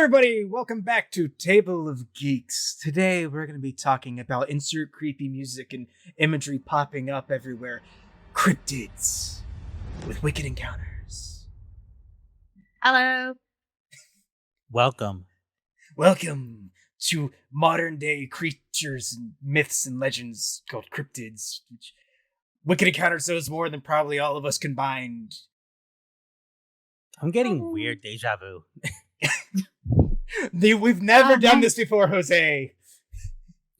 everybody, welcome back to Table of Geeks. Today we're going to be talking about insert creepy music and imagery popping up everywhere. Cryptids with wicked encounters. Hello. Welcome to modern day creatures and myths and legends called cryptids, which wicked encounters knows more than probably all of us combined. I'm getting weird deja vu. We've never done this before, Jose.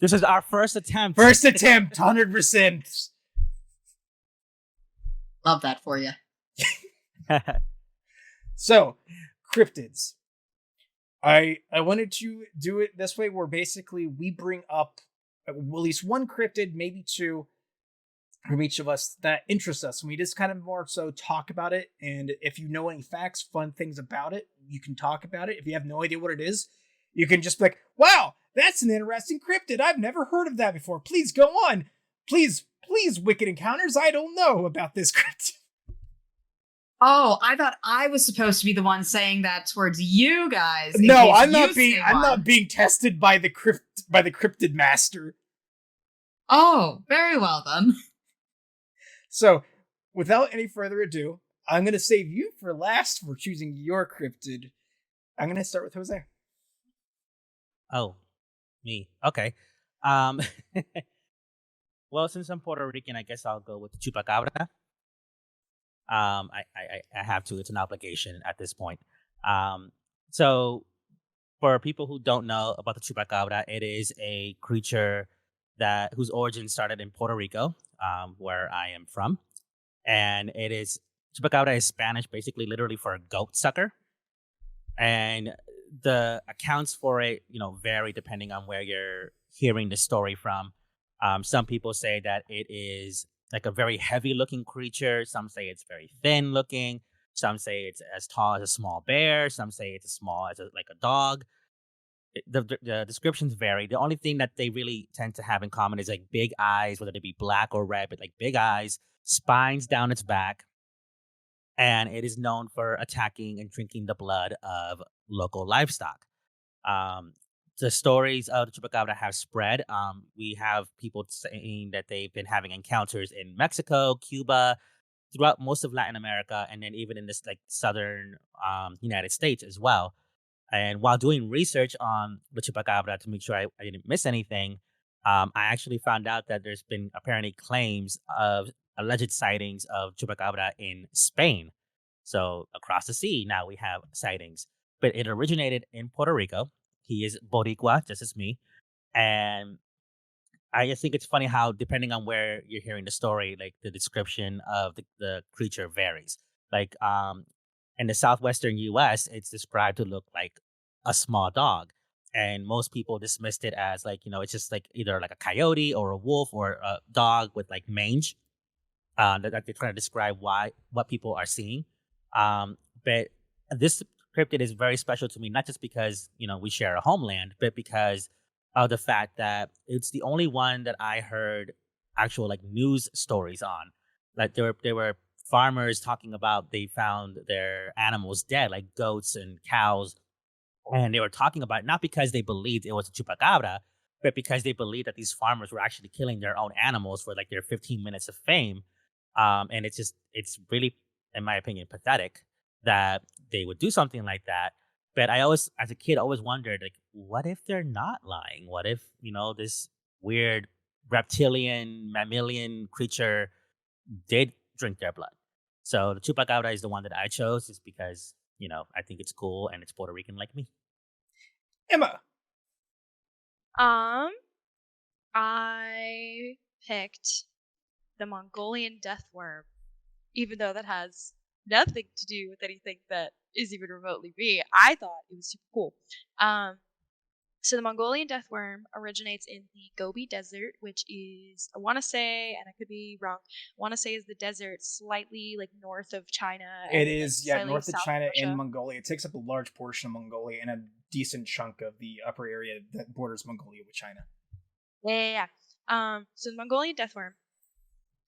This is our first attempt. 100%. Love that for you. So, cryptids. I wanted to do it this way where basically we bring up at least one cryptid, maybe two, from each of us that interests us. And we just kind of more so talk about it. And if you know any facts, fun things about it, you can talk about it. If you have no idea what it is, you can just be like, wow, that's an interesting cryptid. I've never heard of that before. Please go on. Please, Wicked Encounters. I don't know about this cryptid. Oh, I thought I was supposed to be the one saying that towards you guys. No, I'm not being tested by the cryptid master. Oh, very well then. So, without any further ado, I'm going to save you for last for choosing your cryptid. I'm going to start with Jose. Oh, me. Okay. Well, since I'm Puerto Rican, I guess I'll go with the chupacabra. I have to. It's an obligation at this point. So, for people who don't know about the chupacabra, it is a creature whose origin started in Puerto Rico, where I am from, and chupacabra is Spanish, basically, literally for a goat sucker, and the accounts for it, vary depending on where you're hearing the story from. Some people say that it is like a very heavy-looking creature. Some say it's very thin-looking. Some say it's as tall as a small bear. Some say it's as small as a dog. The descriptions vary. The only thing that they really tend to have in common is like big eyes, whether they be black or red, but like big eyes, spines down its back, and it is known for attacking and drinking the blood of local livestock. The stories of the chupacabra have spread. We have people saying that they've been having encounters in Mexico, Cuba, throughout most of Latin America, and then even in this like southern United States as well. And while doing research on the chupacabra to make sure I didn't miss anything, I actually found out that there's been apparently claims of alleged sightings of chupacabra in Spain. So across the sea, now we have sightings. But it originated in Puerto Rico. He is Boricua, just as me. And I just think it's funny how, depending on where you're hearing the story, like the description of the creature varies. Like in the southwestern U.S., it's described to look like a small dog. And most people dismissed it as it's just like either like a coyote or a wolf or a dog with like mange. That they're trying to describe what people are seeing. But this cryptid is very special to me, not just because, we share a homeland, but because of the fact that it's the only one that I heard actual like news stories on. Like there were farmers talking about they found their animals dead, like goats and cows. And they were talking about it not because they believed it was a chupacabra, but because they believed that these farmers were actually killing their own animals for like their 15 minutes of fame. And it's really, in my opinion, pathetic that they would do something like that. But I always, as a kid, always wondered, like, what if they're not lying? What if, this weird reptilian, mammalian creature did drink their blood? So the chupacabra is the one that I chose just because, I think it's cool and it's Puerto Rican like me. Emma. I picked the Mongolian death worm, even though that has nothing to do with anything that is even remotely me. I thought it was super cool. So the Mongolian death worm originates in the Gobi Desert, which is, I want to say, and I could be wrong, I want to say is the desert slightly like north of China. It is, north of China Russia. and Mongolia. It takes up a large portion of Mongolia and a decent chunk of the upper area that borders Mongolia with China. Yeah. So the Mongolian death worm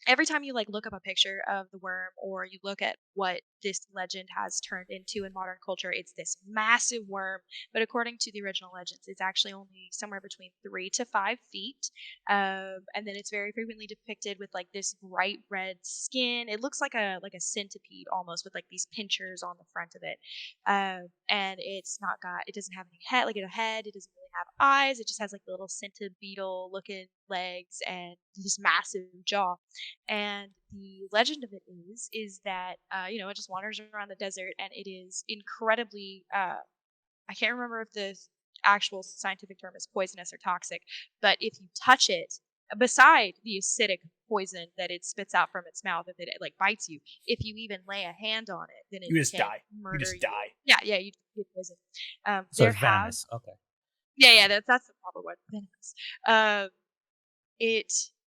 every time you like look up a picture of the worm or you look at what this legend has turned into in modern culture, it's this massive worm. But according to the original legends, it's actually only somewhere between 3 to 5 feet. And then it's very frequently depicted with like this bright red skin. It looks like a centipede almost, with like these pinchers on the front of it. And it doesn't have any head, like a head. It doesn't really have eyes. It just has like the little centipedal looking legs and this massive jaw. And the legend of it is that it just wanders around the desert, and it is incredibly I can't remember if the actual scientific term is poisonous or toxic, but if you touch it, beside the acidic poison that it spits out from its mouth, if it like bites you, if you even lay a hand on it, then it You just can die. murder You just die. Yeah, you get poisoned. So it's venomous. Okay. Yeah, that's the proper word. Venomous. It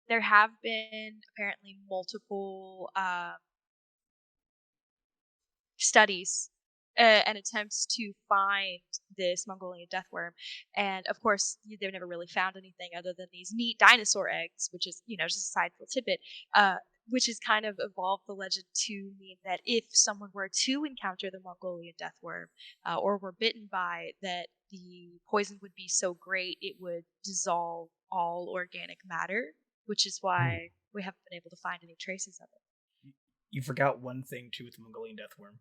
There have been apparently multiple studies and attempts to find this Mongolian deathworm, and of course they've never really found anything other than these neat dinosaur eggs, which is just a side little tidbit. Which has kind of evolved the legend to mean that if someone were to encounter the Mongolian deathworm or were bitten by it, that the poison would be so great it would dissolve all organic matter, which is why we haven't been able to find any traces of it. You forgot one thing too with the Mongolian deathworm.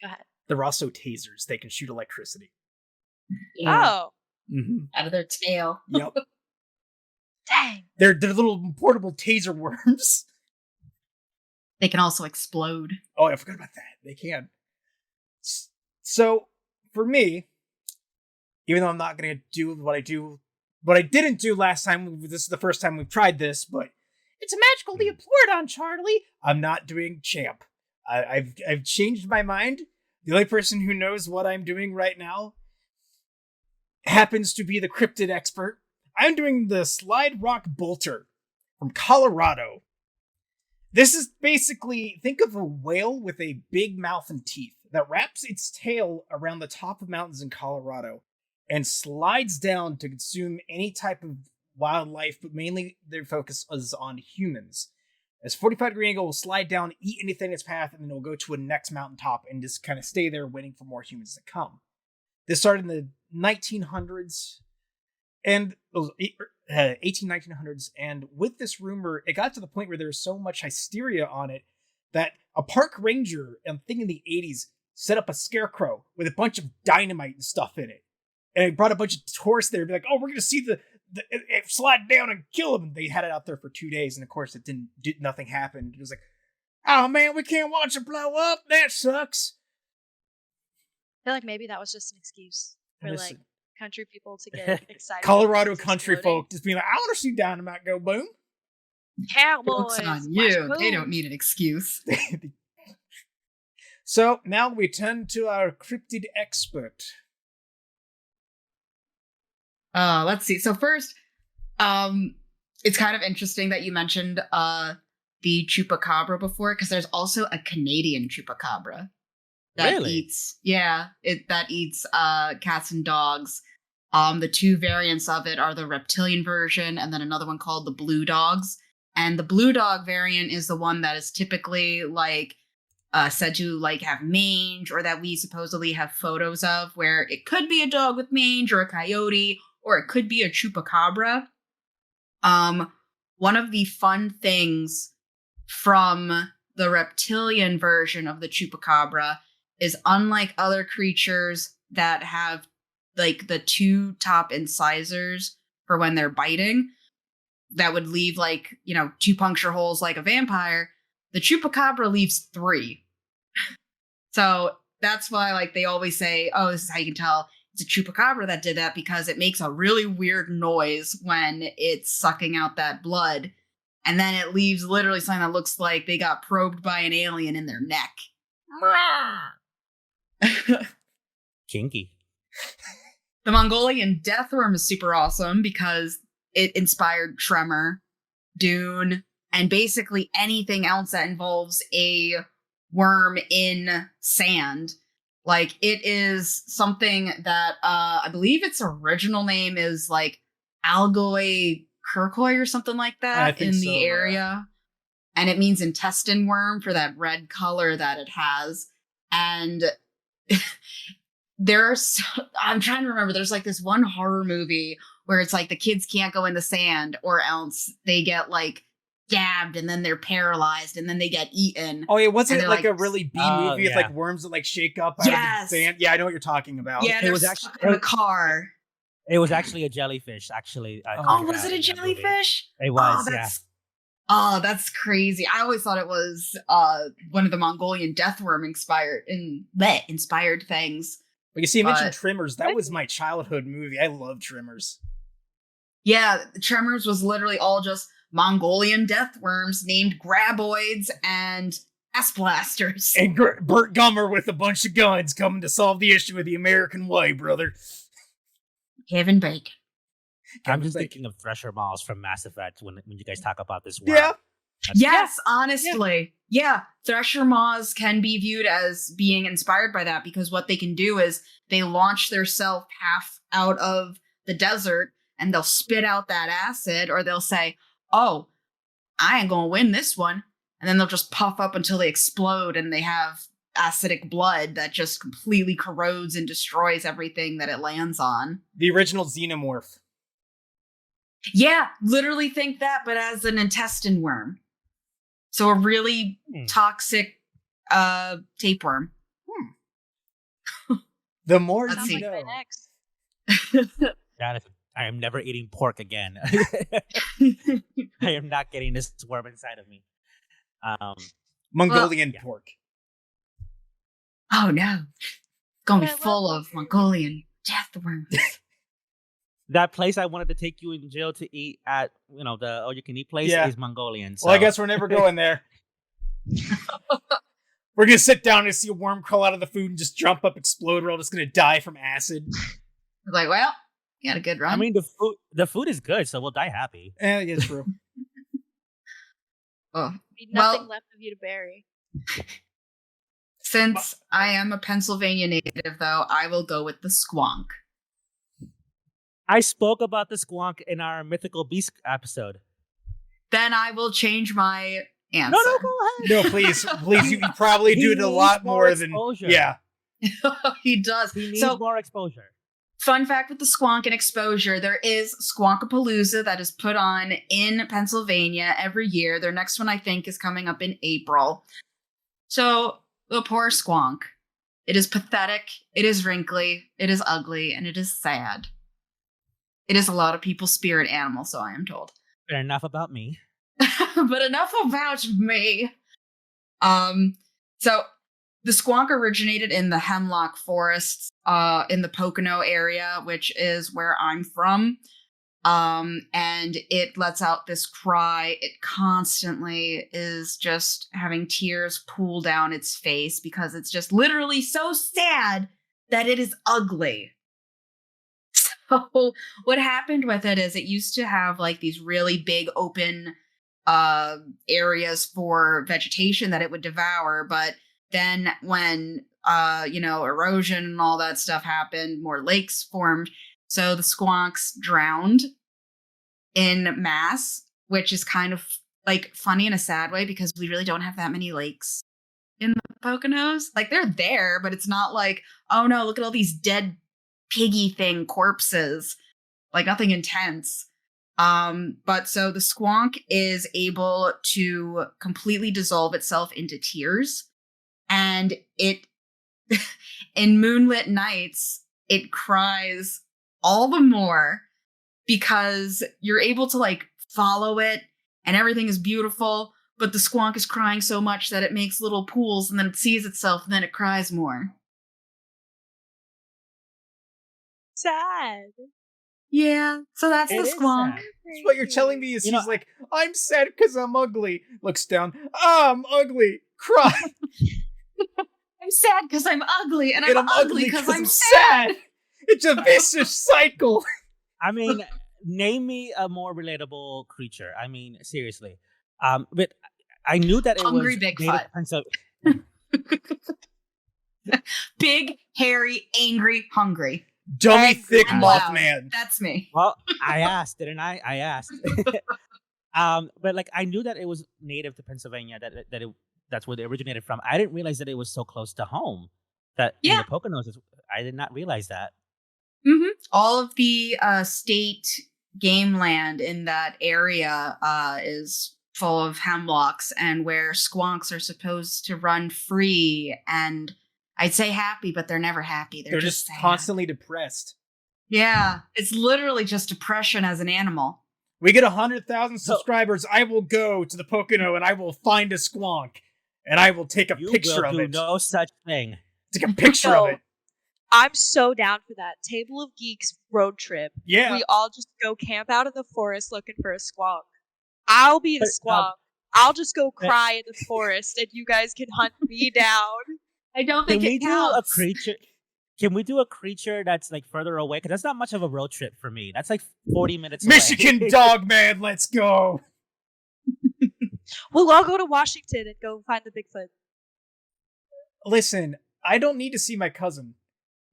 Go ahead. They're also tasers. They can shoot electricity. Oh. Mm-hmm. Out of their tail. Yep. Dang. They're little portable taser worms. They can also explode. Oh, I forgot about that. They can. So, for me, even though I'm not going to do what I didn't do last time, this is the first time we've tried this, but it's a magical Leopardon, Charlie. I'm not doing Champ. I've changed my mind. The only person who knows what I'm doing right now happens to be the cryptid expert. I'm doing the Slide Rock Bolter from Colorado. This is basically, think of a whale with a big mouth and teeth that wraps its tail around the top of mountains in Colorado and slides down to consume any type of wildlife, but mainly their focus is on humans. As 45-degree angle will slide down, eat anything in its path, and then it'll go to a next mountaintop and just kind of stay there waiting for more humans to come. This started in the 1900s and 1900s, and with this rumor, it got to the point where there was so much hysteria on it that a park ranger, I'm thinking in the 80s, set up a scarecrow with a bunch of dynamite and stuff in it. And it brought a bunch of tourists there and be like, oh, we're going to see it slide down and kill them. And they had it out there for 2 days. And of course, nothing happened. It was like, oh man, we can't watch it blow up. That sucks. I feel like maybe that was just an excuse for like country people to get excited. Colorado country folk just being like, I want to see dynamite go boom. Cowboys. Joke's on you. They don't need an excuse. So now we turn to our cryptid expert. Let's see. So first, it's kind of interesting that you mentioned the chupacabra before, because there's also a Canadian chupacabra that eats cats and dogs. The two variants of it are the reptilian version and then another one called the blue dogs. And the blue dog variant is the one that is typically like said to like have mange, or that we supposedly have photos of, where it could be a dog with mange or a coyote, or it could be a chupacabra. One of the fun things from the reptilian version of the chupacabra is, unlike other creatures that have like the 2 top incisors for when they're biting, that would leave 2 puncture holes like a vampire, the chupacabra leaves 3. So that's why they always say, oh, this is how you can tell it's a chupacabra that did that, because it makes a really weird noise when it's sucking out that blood. And then it leaves literally something that looks like they got probed by an alien in their neck. Kinky. The Mongolian deathworm is super awesome because it inspired Tremor, Dune, and basically anything else that involves a worm in sand. It is something that I believe its original name is Algoi Kirkoi or something like that in the area. and it means intestine worm for that red color that it has. And I'm trying to remember, there's like this one horror movie where it's like the kids can't go in the sand or else they get like stabbed and then they're paralyzed and then they get eaten. Oh, it wasn't And like they're a really B movie with like worms that like shake up out of the sand. Yeah, I know what you're talking about. Yeah, it was actually in a car. It was actually a jellyfish. Actually, was it a jellyfish? It was. Oh, that's crazy. I always thought it was one of the Mongolian deathworm inspired things. But you see, you mentioned Tremors. That was my childhood movie. I love Tremors. Yeah, Tremors was literally all just Mongolian deathworms named graboids and S-blasters. And Burt Gummer with a bunch of guns coming to solve the issue of the American way, brother. Kevin Bacon. I'm just thinking of Thresher Maws from Mass Effect when you guys talk about this world. Yeah. Yes, honestly. Yeah, Thresher Maws can be viewed as being inspired by that because what they can do is they launch their self half out of the desert and they'll spit out that acid, or they'll say, oh, I ain't gonna win this one. And then they'll just puff up until they explode and they have acidic blood that just completely corrodes and destroys everything that it lands on. The original Xenomorph. Yeah, literally think that, but as an intestine worm. So a really toxic tapeworm. The more Let's you see. know. I am never eating pork again. I am not getting this worm inside of me. Mongolian pork. Oh no. It's gonna be full of Mongolian deathworms. That place I wanted to take you in jail to eat at, the all-you-can-eat place is Mongolian. So. Well, I guess we're never going there. We're going to sit down and see a worm crawl out of the food and just jump up, explode. We're all just going to die from acid. Like, well, you had a good run. I mean, the food is good, so we'll die happy. Yeah, it's true. Nothing left of you to bury. Since I am a Pennsylvania native, though, I will go with the squonk. I spoke about the squonk in our Mythical Beast episode. Then I will change my answer. No, go ahead. No, please. You probably do it a lot more than... Yeah. He does. He needs more exposure. Fun fact with the squonk and exposure, there is Squonkapalooza that is put on in Pennsylvania every year. Their next one, I think, is coming up in April. So, the poor squonk. It is pathetic, it is wrinkly, it is ugly, and it is sad. It is a lot of people's spirit animal, so I am told. But enough about me. But enough about me. So the squonk originated in the hemlock forests in the Pocono area, which is where I'm from. And it lets out this cry. It constantly is just having tears pool down its face because it's just literally so sad that it is ugly. So what happened with it is it used to have like these really big open areas for vegetation that it would devour. But then when, erosion and all that stuff happened, more lakes formed. So the squonks drowned in mass, which is kind of like funny in a sad way because we really don't have that many lakes in the Poconos. Like they're there, but it's not like, oh no, look at all these dead piggy thing corpses, like nothing intense. But so the squonk is able to completely dissolve itself into tears, and it in moonlit nights it cries all the more because you're able to like follow it and everything is beautiful, but the squonk is crying so much that it makes little pools and then it sees itself and then it cries more. Sad. Yeah, so that's the squonk. That's what you're telling me is he's like, I'm sad because I'm ugly. Looks down, I'm ugly. Cry. I'm sad because I'm ugly, and I'm ugly because I'm sad. It's a vicious cycle. I mean, name me a more relatable creature. I mean, seriously. But I knew that it Hungry was Bigfoot. Big, hairy, angry, hungry. Dummy, thick Mothman. That's me. Well, I asked, didn't I? I asked. But like I knew that it was native to Pennsylvania, that's where they originated from. I didn't realize that it was so close to home. That in Yeah. the Poconos, I did not realize that. All of the state game land in that area is full of hemlocks, and where squonks are supposed to run free and I'd say happy, but they're never happy. They're just sad. constantly depressed. Yeah, it's literally just depression as an animal. We get 100,000 subscribers. I will go to the Pocono and I will find a squonk and I will take a picture of it. No such thing. Take a picture of it. I'm so down for that. Table of Geeks road trip. Yeah. We all just go camp out in the forest looking for a squonk. I'll be the squonk. I'll just go cry in the forest and you guys can hunt me down. I don't think it counts. Can we do a creature that's like further away? Because that's not much of a road trip for me. That's like 40 minutes Michigan away. Dog Man, let's go. We'll all go to Washington and go find the Bigfoot. Listen, I don't need to see my cousin.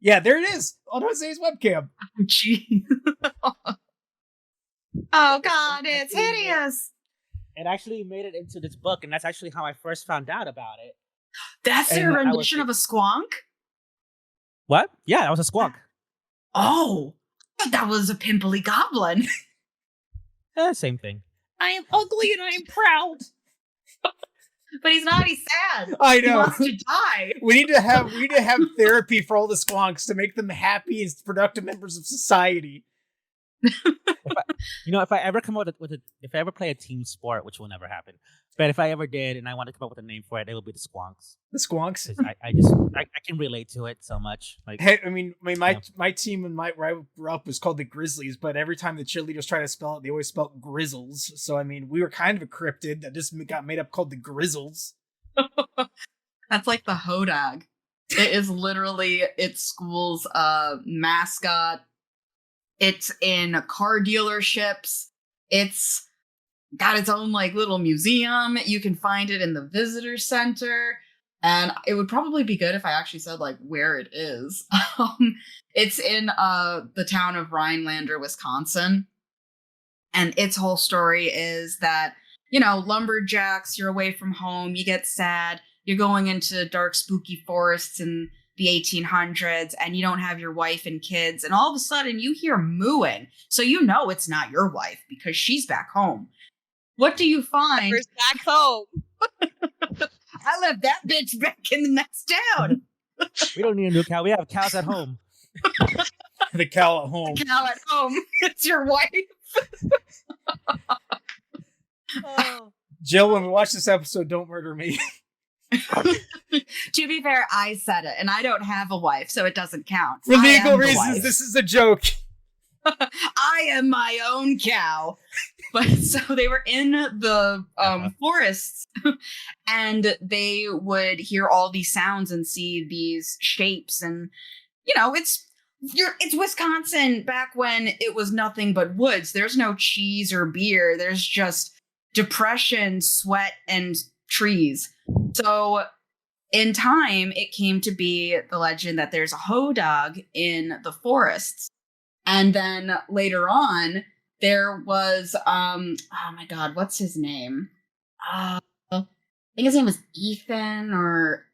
Yeah, there it is on Jose's webcam. Gee. Oh God, it's hideous. It actually made it into this book, and that's actually how I first found out about it. That's their rendition of a squonk? What? Yeah, that was a squonk. Oh, that was a pimply goblin. Same thing. I am ugly and I am proud. But he's not. He's sad. I know. He wants to die. We need to have therapy for all the squonks to make them happy and productive members of society. If I ever come up if I ever play a team sport, which will never happen, but if I ever did and I want to come up with a name for it, it would be the Squonks. The Squonks. I can relate to it so much. Like, hey, my team and where I grew up was called the Grizzlies, but every time the cheerleaders try to spell it, they always spelled Grizzles. So we were kind of a cryptid that just got made up called the Grizzles. That's like the Hodag. It is literally its school's mascot. It's in car dealerships. It's got its own like little museum. You can find it in the visitor center. And it would probably be good if I actually said like where it is. It's in the town of Rhinelander, Wisconsin. And its whole story is that, lumberjacks, you're away from home, you get sad, you're going into dark, spooky forests and the 1800s, and you don't have your wife and kids, and all of a sudden you hear mooing, so it's not your wife because she's back home. What do you find? Where's back home? I left that bitch back in the next town. We don't need a new cow. We have cows at home. The cow at home. The cow at home. It's your wife. Jill, when we watch this episode, don't murder me. To be fair, I said it, and I don't have a wife, so it doesn't count. For legal reasons, this is a joke. I am my own cow. But so they were in the forests, and they would hear all these sounds and see these shapes, and it's Wisconsin back when it was nothing but woods. There's no cheese or beer. There's just depression, sweat, and trees. So in time, it came to be the legend that there's a Hodag in the forests. And then later on, there was, oh my God, what's his name? I think his name was Ethan or,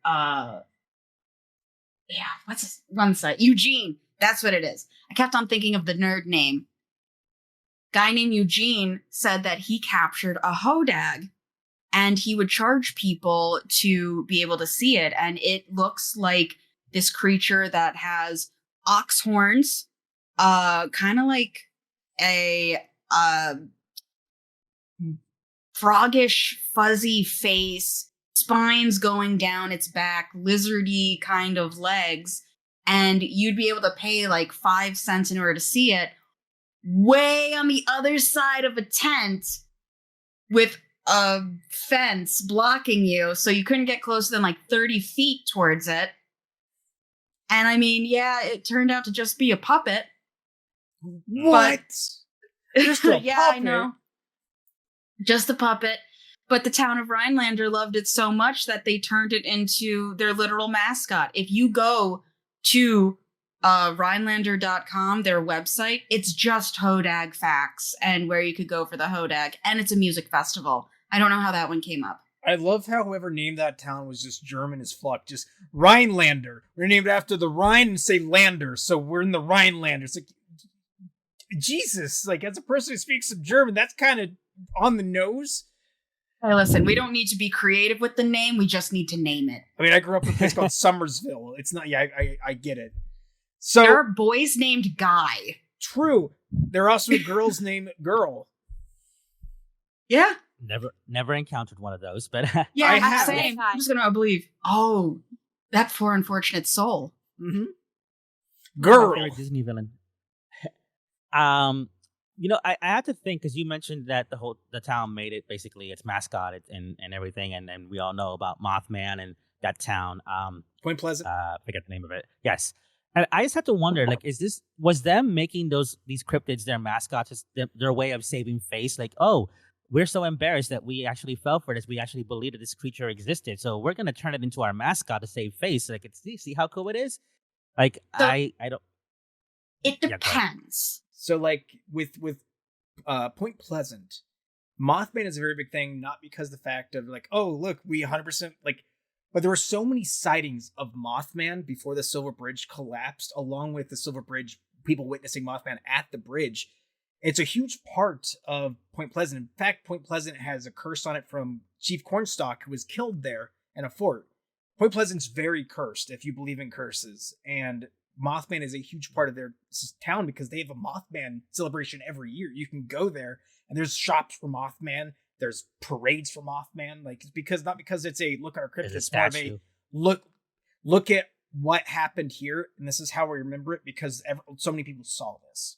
what's his one side? Eugene. That's what it is. I kept on thinking of the nerd name. Guy named Eugene said that he captured a Hodag. And he would charge people to be able to see it. And it looks like this creature that has ox horns, kind of like a froggish, fuzzy face, spines going down its back, lizardy kind of legs. And you'd be able to pay like 5 cents in order to see it way on the other side of a tent with a fence blocking you, so you couldn't get closer than like 30 feet towards it. And it turned out to just be a puppet. What? Just a yeah, puppet? I know. Just a puppet. But the town of Rhinelander loved it so much that they turned it into their literal mascot. If you go to Rhinelander.com, their website, it's just Hodag facts and where you could go for the Hodag, and it's a music festival. I don't know how that one came up. I love how whoever named that town was just German as fuck. Just Rhinelander. We're named after the Rhine and say Lander, so we're in the Rhinelander. It's like, Jesus, like as a person who speaks some German, that's kind of on the nose. Hey, listen, we don't need to be creative with the name. We just need to name it. I mean, I grew up in a place called Summersville. It's not, yeah, I get it. So there are boys named Guy. True. There are also girls named Girl. Yeah. Never encountered one of those, but yeah, I have. Same. I'm just gonna believe. Oh, that poor unfortunate soul. Mm-hmm. Girl. My favorite Disney villain. I had to think because you mentioned that the town made it basically its mascot and everything, and we all know about Mothman and that town. Point Pleasant. Forget the name of it. Yes. And I just had to wonder, like, was them making these cryptids their mascots, just their way of saving face? Like, oh, we're so embarrassed that we actually fell for this. We actually believed that this creature existed, so we're gonna turn it into our mascot to save face. Like, see how cool it is. Like, so, I don't. It depends. So, like with Point Pleasant, Mothman is a very big thing, not because the fact of like, oh, look, we 100% like. But there were so many sightings of Mothman before the Silver Bridge collapsed, along with the Silver Bridge, people witnessing Mothman at the bridge. It's a huge part of Point Pleasant. In fact, Point Pleasant has a curse on it from Chief Cornstalk, who was killed there in a fort. Point Pleasant's very cursed, if you believe in curses. And Mothman is a huge part of their town because they have a Mothman celebration every year. You can go there, and there's shops for Mothman. There's parades for Mothman, like not because it's a look at our cryptid, it's more of a look at what happened here, and this is how we remember it because so many people saw this.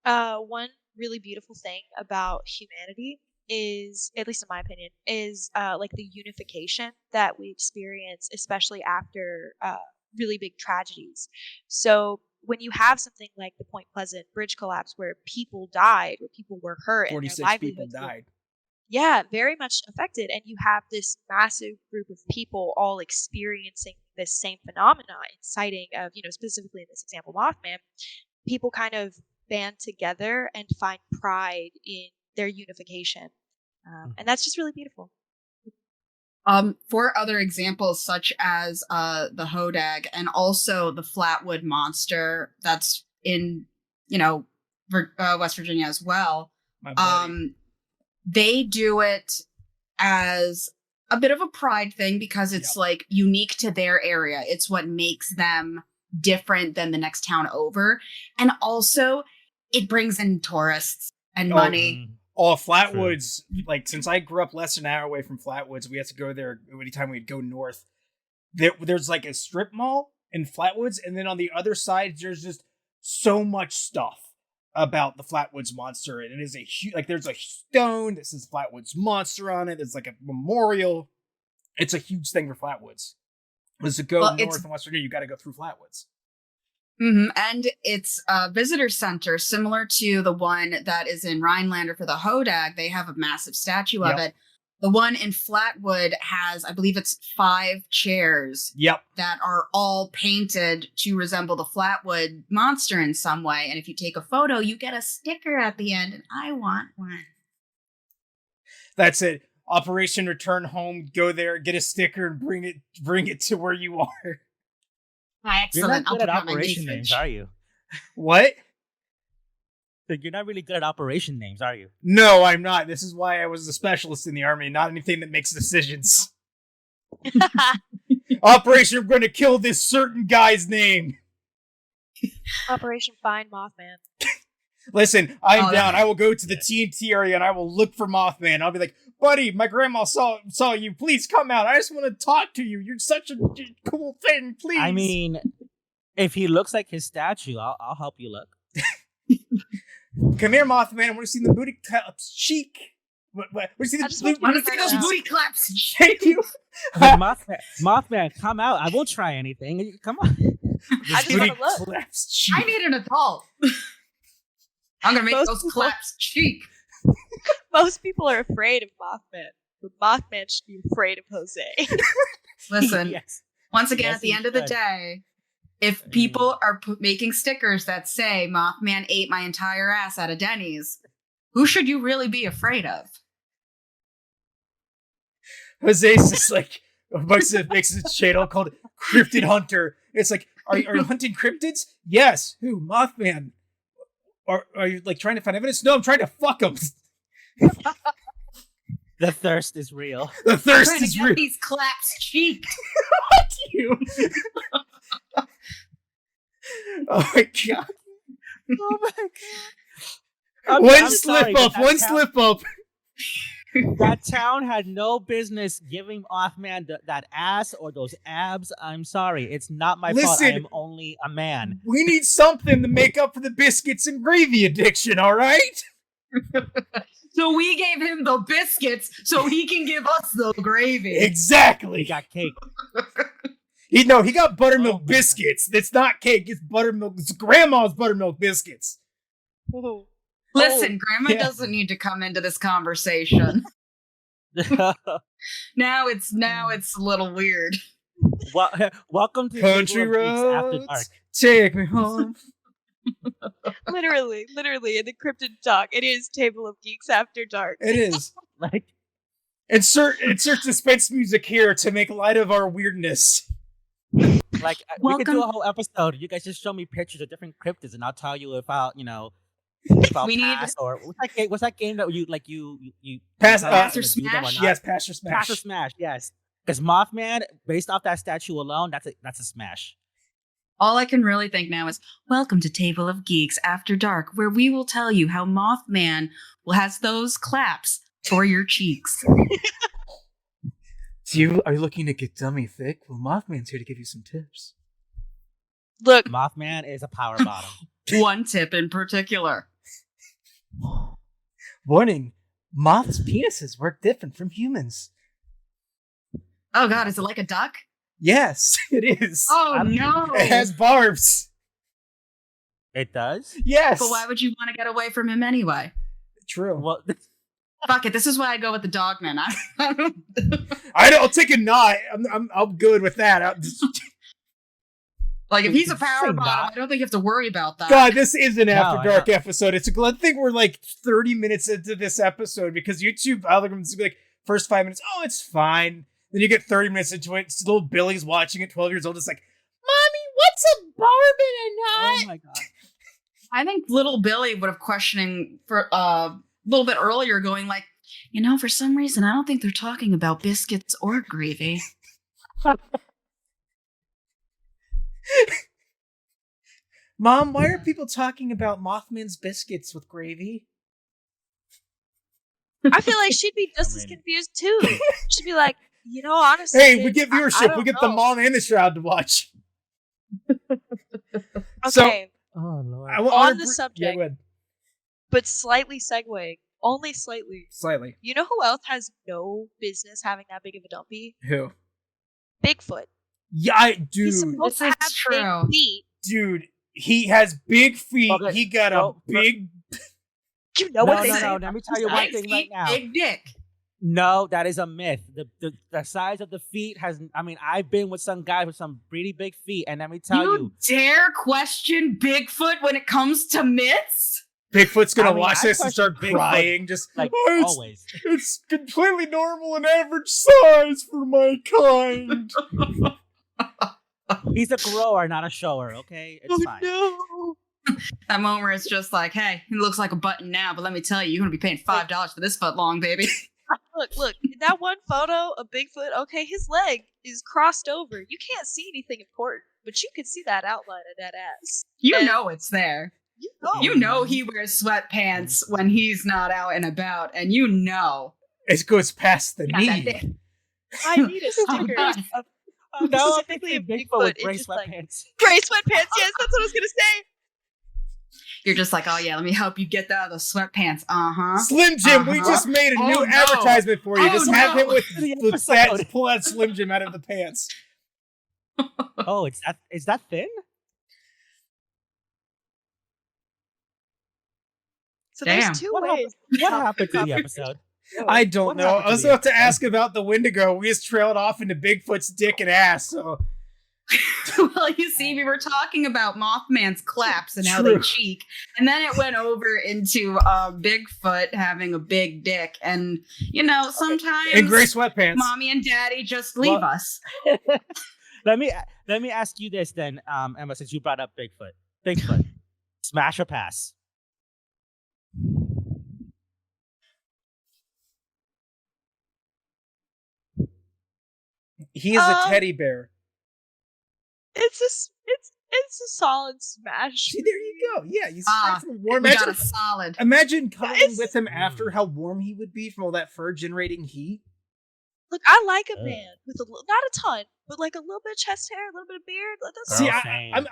One really beautiful thing about humanity is, at least in my opinion, is like the unification that we experience, especially after really big tragedies. So when you have something like the Point Pleasant bridge collapse where people died, where people were hurt, 46 and their people livelihoods died. Yeah, very much affected. And you have this massive group of people all experiencing this same phenomena, inciting of, specifically in this example, Mothman, people kind of band together and find pride in their unification. And that's just really beautiful. For other examples, such as the Hodag and also the Flatwood Monster, that's in West Virginia as well. They do it as a bit of a pride thing because it's like unique to their area. It's what makes them different than the next town over, and also it brings in tourists and money. Flatwoods, like, since I grew up less than an hour away from Flatwoods, we had to go there anytime we'd go north. There's like a strip mall in Flatwoods, and then on the other side, there's just so much stuff about the Flatwoods Monster. And it is a huge, like, there's a stone that says Flatwoods Monster on it. There's like a memorial. It's a huge thing for Flatwoods. To go north in West Virginia, you got to go through Flatwoods. Mm-hmm. And it's a visitor center similar to the one that is in Rhinelander for the Hodag. They have a massive statue of it. The one in Flatwood has, I believe it's 5 chairs that are all painted to resemble the Flatwood Monster in some way. And if you take a photo, you get a sticker at the end. And I want one. That's it. Operation Return Home. Go there, get a sticker, and bring it to where you are. Excellent. You're not good at operation names, are you? What? You're not really good at operation names, are you? No, I'm not. This is why I was a specialist in the Army, not anything that makes decisions. Operation, I'm going to kill this certain guy's name. Operation Find Mothman. Listen, I'm down. I will go to the TNT area and I will look for Mothman. I'll be like, buddy, my grandma saw you. Please come out. I just want to talk to you. You're such a cool thing. Please. I mean, if he looks like his statue, I'll help you look. Come here, Mothman. I want to see the booty claps cheek. I want to see those booty claps. Thank you. Mothman, come out. I won't try anything. Come on. I just want to look. I need an adult. I'm going to make those claps cheek. Most people are afraid of Mothman, but Mothman should be afraid of Jose. Listen, once again, at the end of the day, If people are making stickers that say Mothman ate my entire ass at a Denny's, who should you really be afraid of? Jose's just like makes a channel called Cryptid Hunter. It's like, are you hunting cryptids? Yes. Who? Mothman. Are you like trying to find evidence? No, I'm trying to fuck them. The thirst is real. The thirst Trying is to get real. these claps cheeked. Fuck you. Oh my god. Oh my god. One slip up. That town had no business giving Mothman that ass or those abs. I'm sorry. It's not my fault. I am only a man. We need something to make up for the biscuits and gravy addiction, all right? So we gave him the biscuits so he can give us the gravy. Exactly. He got cake. He got buttermilk biscuits. It's not cake. It's buttermilk. It's grandma's buttermilk biscuits. Whoa. Listen, Grandma doesn't need to come into this conversation. Now it's a little weird. Welcome to Country Table of Geeks After roads, Dark. take me home. Literally, in the cryptid talk, it is Table of Geeks After Dark. It is. Like, Insert suspense music here to make light of our weirdness. like we could do a whole episode. You guys just show me pictures of different cryptids, and I'll tell you if I'll pass or what's that game that you Pass or Smash? Yes, Pass or Smash. Pass or Smash, yes. Because Mothman, based off that statue alone, that's a smash. All I can really think now is, welcome to Table of Geeks After Dark, where we will tell you how Mothman has those claps for your cheeks. Are you looking to get dummy thick? Well, Mothman's here to give you some tips. Look, Mothman is a power bottom. One tip in particular. Warning, moths' penises work different from humans. Oh god, is it like a duck? Yes, it is. Oh no! It has barbs. It does? Yes. But why would you want to get away from him anyway? True. Well, Fuck it, this is why I go with the dogman. I'll take a knot. I'm good with that. Like, if he's a power Say bottom, not. I don't think you have to worry about that. God, this is an After I Dark know. episode. It's a good thing we're like 30 minutes into this episode because YouTube algorithms be like, first 5 minutes, oh, it's fine. Then you get 30 minutes into it, little Billy's watching it, 12 years old, it's like, Mommy, what's a barb in a oh knot? my god. I think little Billy would have questioning for a little bit earlier, going like, for some reason, I don't think they're talking about biscuits or gravy. Mom, why are people talking about Mothman's biscuits with gravy? I feel like she'd be just as confused too. She'd be like, honestly. Hey, we get I viewership. don't We get the know. mom and the Shroud to watch. Okay, Oh lord. On the subject. Yeah, go ahead. but slightly segueing, only slightly. Slightly. You know who else has no business having that big of a dumpy? Who? Bigfoot. Yeah, He's dude. supposed to This have is true. big feet. Dude, he has big feet. Okay, He got a no, big... You know No, what they no, say? no. Let me tell you one thing right now. Big dick. No, that is a myth. The size of the feet has. I mean, I've been with some guys with some pretty big feet, and let me tell you, dare question Bigfoot when it comes to myths? Bigfoot's gonna I mean, watch I this and start question Bigfoot, crying. Just like "Oh, it's, always. it's completely normal and average size for my kind. He's a grower, not a shower. Okay, it's fine. No. That moment where it's just like, hey, he looks like a button now, but let me tell you, you're gonna be paying $5 for this foot long, baby. Look, in that one photo of Bigfoot, okay, his leg is crossed over. You can't see anything important, but you can see that outline of that ass. You And know it's there. you know. He wears sweatpants when he's not out and about, and It goes past the Got that knee. dick. I need a sticker God. of No, I'm specifically thinking of Bigfoot Bigfoot. with It's gray just like sweatpants. gray sweatpants. Yes, that's what I was gonna say. You're just like, oh yeah, let me help you get out of the sweatpants. Slim Jim, we Uh-huh. just made a Oh, new no. advertisement for you. Oh, Just have no. him with The that, episode. pull that Slim Jim out of the pants. Oh, is that thin? So Damn. there's two What ways. What happened to the episode? I don't What know. happened I was to the about to episode? ask about the Wendigo. We just trailed off into Bigfoot's dick and ass. So Well, you see, we were talking about Mothman's claps and how they cheek, and then it went over into Bigfoot having a big dick, and sometimes in gray sweatpants, mommy and daddy just leave us. Let me ask you this then, Emma, since you brought up Bigfoot. Bigfoot, smash or pass? He is a teddy bear. It's a solid smash. See, there you go. Yeah, he's warm. We got a solid. Imagine cuddling with him after how warm he would be from all that fur generating heat. Look, I like a man with not a ton, but like a little bit of chest hair, a little bit of beard. See,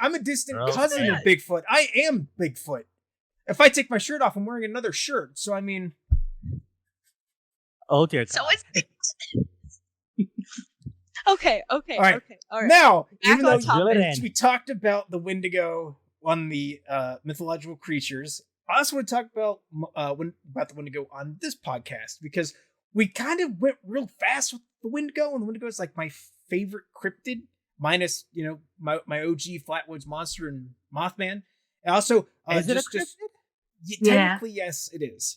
I'm a distant cousin of Bigfoot. I am Bigfoot. If I take my shirt off, I'm wearing another shirt. So I mean, oh dear God. So it's okay. All right. Now, even though we talked about the Wendigo on the mythological creatures, I also want to talk about the Wendigo on this podcast because we kind of went real fast with the Wendigo, and the Wendigo is like my favorite cryptid, minus my OG Flatwoods Monster and Mothman. And also, is it a cryptid? Technically, yes, it is.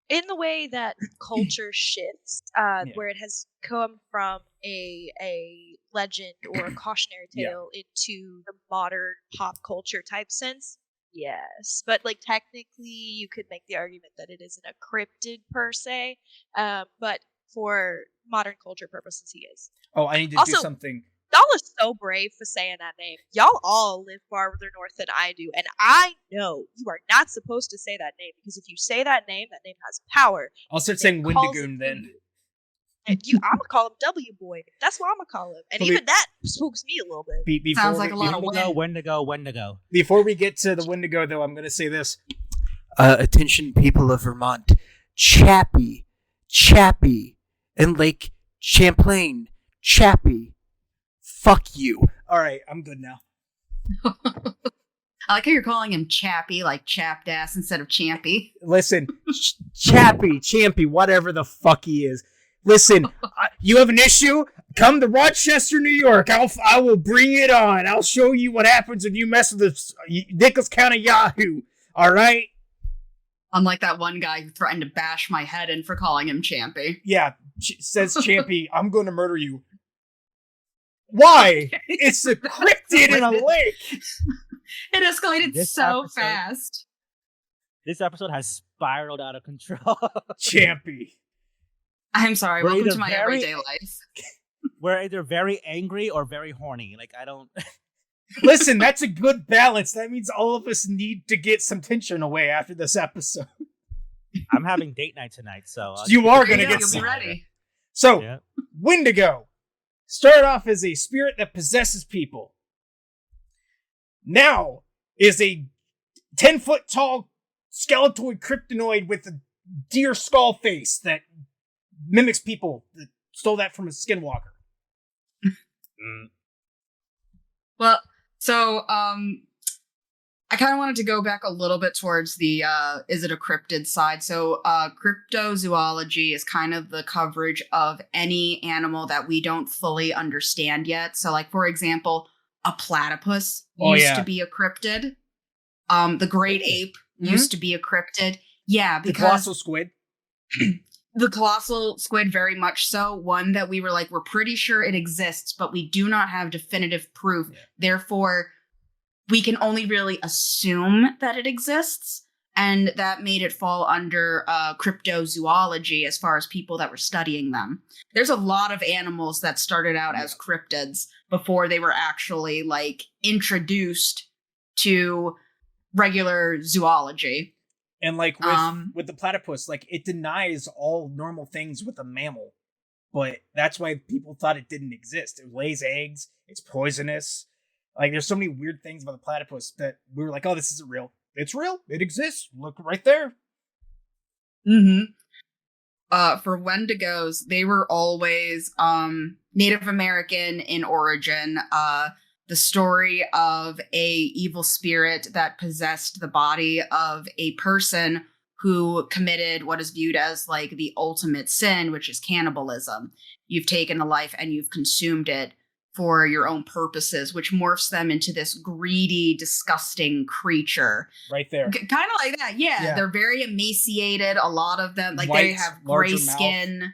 In the way that culture shifts, where it has come from a legend or a cautionary tale into the modern pop culture type sense, yes. But like technically, you could make the argument that it isn't a cryptid per se, but for modern culture purposes, he is. Oh, I need to do something. Y'all are so brave for saying that name. Y'all all live farther north than I do, and I know you are not supposed to say that name because if you say that name has power. I'll start saying Wendigoon then. And I'm gonna call him W Boy. That's what I'm gonna call him, and even that spooks me a little bit. Sounds like a lot of Wendigo. Before we get to the Wendigo, though, I'm gonna say this: attention, people of Vermont, Chappie, and Lake Champlain, Chappie. Fuck you. All right, I'm good now. I like how you're calling him Chappie, like chapped ass instead of Champy. Listen, Champy, whatever the fuck he is. Listen, you have an issue? Come to Rochester, New York. I will bring it on. I'll show you what happens when you mess with this Nichols County Yahoo. All right? Unlike that one guy who threatened to bash my head in for calling him Champy. Yeah, says Champy, I'm going to murder you. Why? It's a cryptid in a lake. It escalated fast. This episode has spiraled out of control. Champy. I'm sorry. Welcome to my everyday life. We're either very angry or very horny. Like, I don't... Listen, that's a good balance. That means all of us need to get some tension away after this episode. I'm having date night tonight, so... you are going to get some. You'll be ready. So, Wendigo. Started off as a spirit that possesses people. Now is a 10-foot tall skeletoid cryptonoid with a deer skull face that mimics people. That stole that from a skinwalker. Well, so I kind of wanted to go back a little bit towards the is it a cryptid side. So cryptozoology is kind of the coverage of any animal that we don't fully understand yet. So like, for example, a platypus used to be a cryptid. The great ape used to be a cryptid. Yeah, because the colossal squid. The colossal squid, very much so. One that we were like, we're pretty sure it exists, but we do not have definitive proof. Yeah. Therefore, we can only really assume that it exists. And that made it fall under cryptozoology as far as people that were studying them. There's a lot of animals that started out as cryptids before they were actually like introduced to regular zoology. And like with the platypus, like it denies all normal things with a mammal. But that's why people thought it didn't exist. It lays eggs. It's poisonous. Like there's so many weird things about the platypus that we were like, oh, this isn't real. It's real. It exists. Look right there. Mm-hmm. For Wendigos, they were always Native American in origin. The story of a evil spirit that possessed the body of a person who committed what is viewed as like the ultimate sin, which is cannibalism. You've taken a life and you've consumed it for your own purposes, which morphs them into this greedy, disgusting creature. Right there. Kind of like that. Yeah. They're very emaciated. A lot of them, like White, they have gray larger mouth. skin.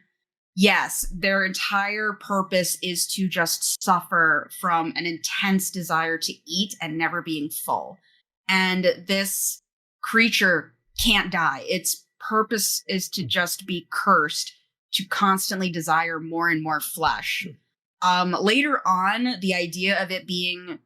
Yes. Their entire purpose is to just suffer from an intense desire to eat and never being full. And this creature can't die. Its purpose is to just be cursed, to constantly desire more and more flesh. Later on, the idea of it being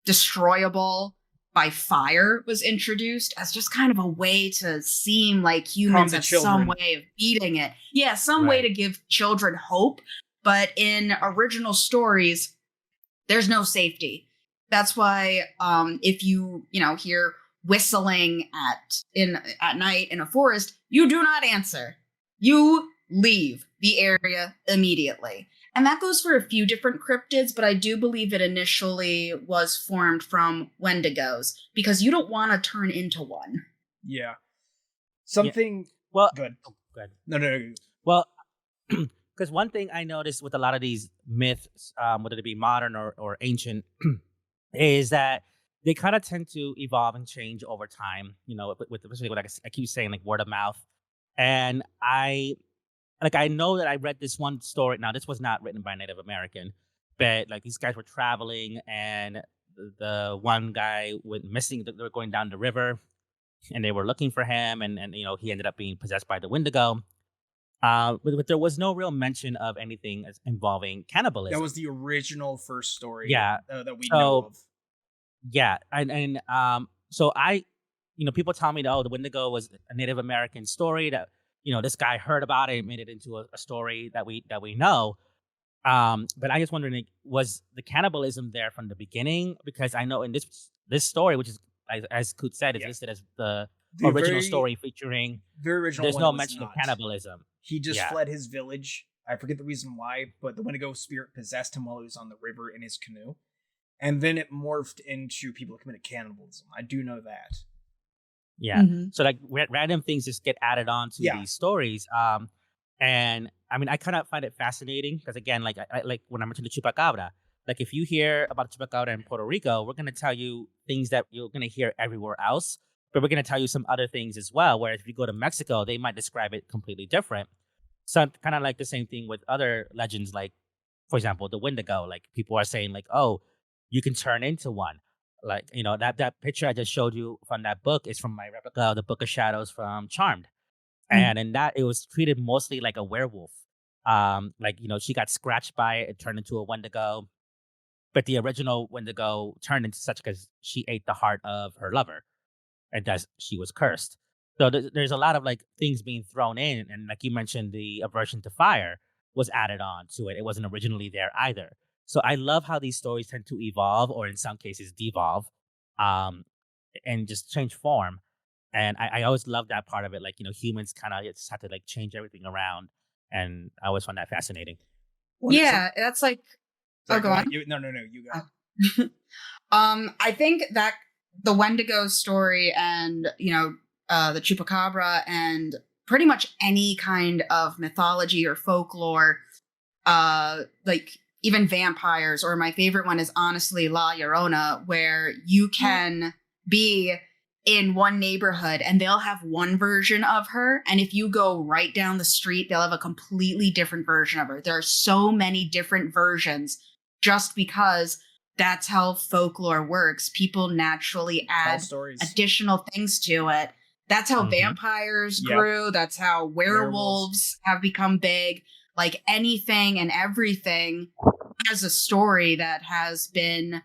destroyable by fire was introduced as just kind of a way to seem like humans have some way of beating it. Yeah, some way to give children hope. But in original stories, there's no safety. That's why if you hear whistling at night in a forest, you do not answer. You leave the area immediately. And that goes for a few different cryptids, but I do believe it initially was formed from Wendigos, because you don't want to turn into one. Yeah. Something... Yeah. Well, good. Oh, good. No. Well, because one thing I noticed with a lot of these myths, whether it be modern or ancient, is that they kind of tend to evolve and change over time, with especially what I keep saying, like word of mouth. And I know that I read this one story. Now, this was not written by a Native American, but like these guys were traveling, and the one guy went missing. They were going down the river, and they were looking for him, and he ended up being possessed by the Wendigo. But there was no real mention of anything involving cannibalism. That was the original first story. Yeah, that we know of. Yeah, and so people tell me that the Wendigo was a Native American story that this guy heard about it and made it into a story that we know. But I just wondering, like, was the cannibalism there from the beginning? Because I know in this story, which is as Coot said, is listed as the original story featuring. Very original. There's no mention of cannibalism. He just fled his village. I forget the reason why, but the Wendigo spirit possessed him while he was on the river in his canoe. And then it morphed into people who committed cannibalism. I do know that. Yeah. Mm-hmm. So like random things just get added on to these stories. And I mean, I kind of find it fascinating because, again, like I like when I mentioned the chupacabra, like if you hear about the chupacabra in Puerto Rico, we're going to tell you things that you're going to hear everywhere else, but we're going to tell you some other things as well. Whereas if you go to Mexico, they might describe it completely different. So kind of like the same thing with other legends, like, for example, the Wendigo. Like people are saying like, oh, you can turn into one. Like, that picture I just showed you from that book is from my replica of the Book of Shadows from Charmed. And in that, it was treated mostly like a werewolf. She got scratched by it, it turned into a Wendigo. But the original Wendigo turned into such because she ate the heart of her lover. And thus she was cursed. So there's a lot of like things being thrown in. And like you mentioned, the aversion to fire was added on to it. It wasn't originally there either. So I love how these stories tend to evolve, or in some cases devolve, and just change form. And I always love that part of it. Like, humans kind of just have to like change everything around. And I always find that fascinating. That's like... Sorry, go on. No, you go. I think that the Wendigo story and, the Chupacabra and pretty much any kind of mythology or folklore, like even vampires, or my favorite one is honestly La Llorona, where you can be in one neighborhood and they'll have one version of her. And if you go right down the street, they'll have a completely different version of her. There are so many different versions just because that's how folklore works. People naturally add additional things to it. That's how vampires grew. That's how werewolves have become big. Like anything and everything has a story that has been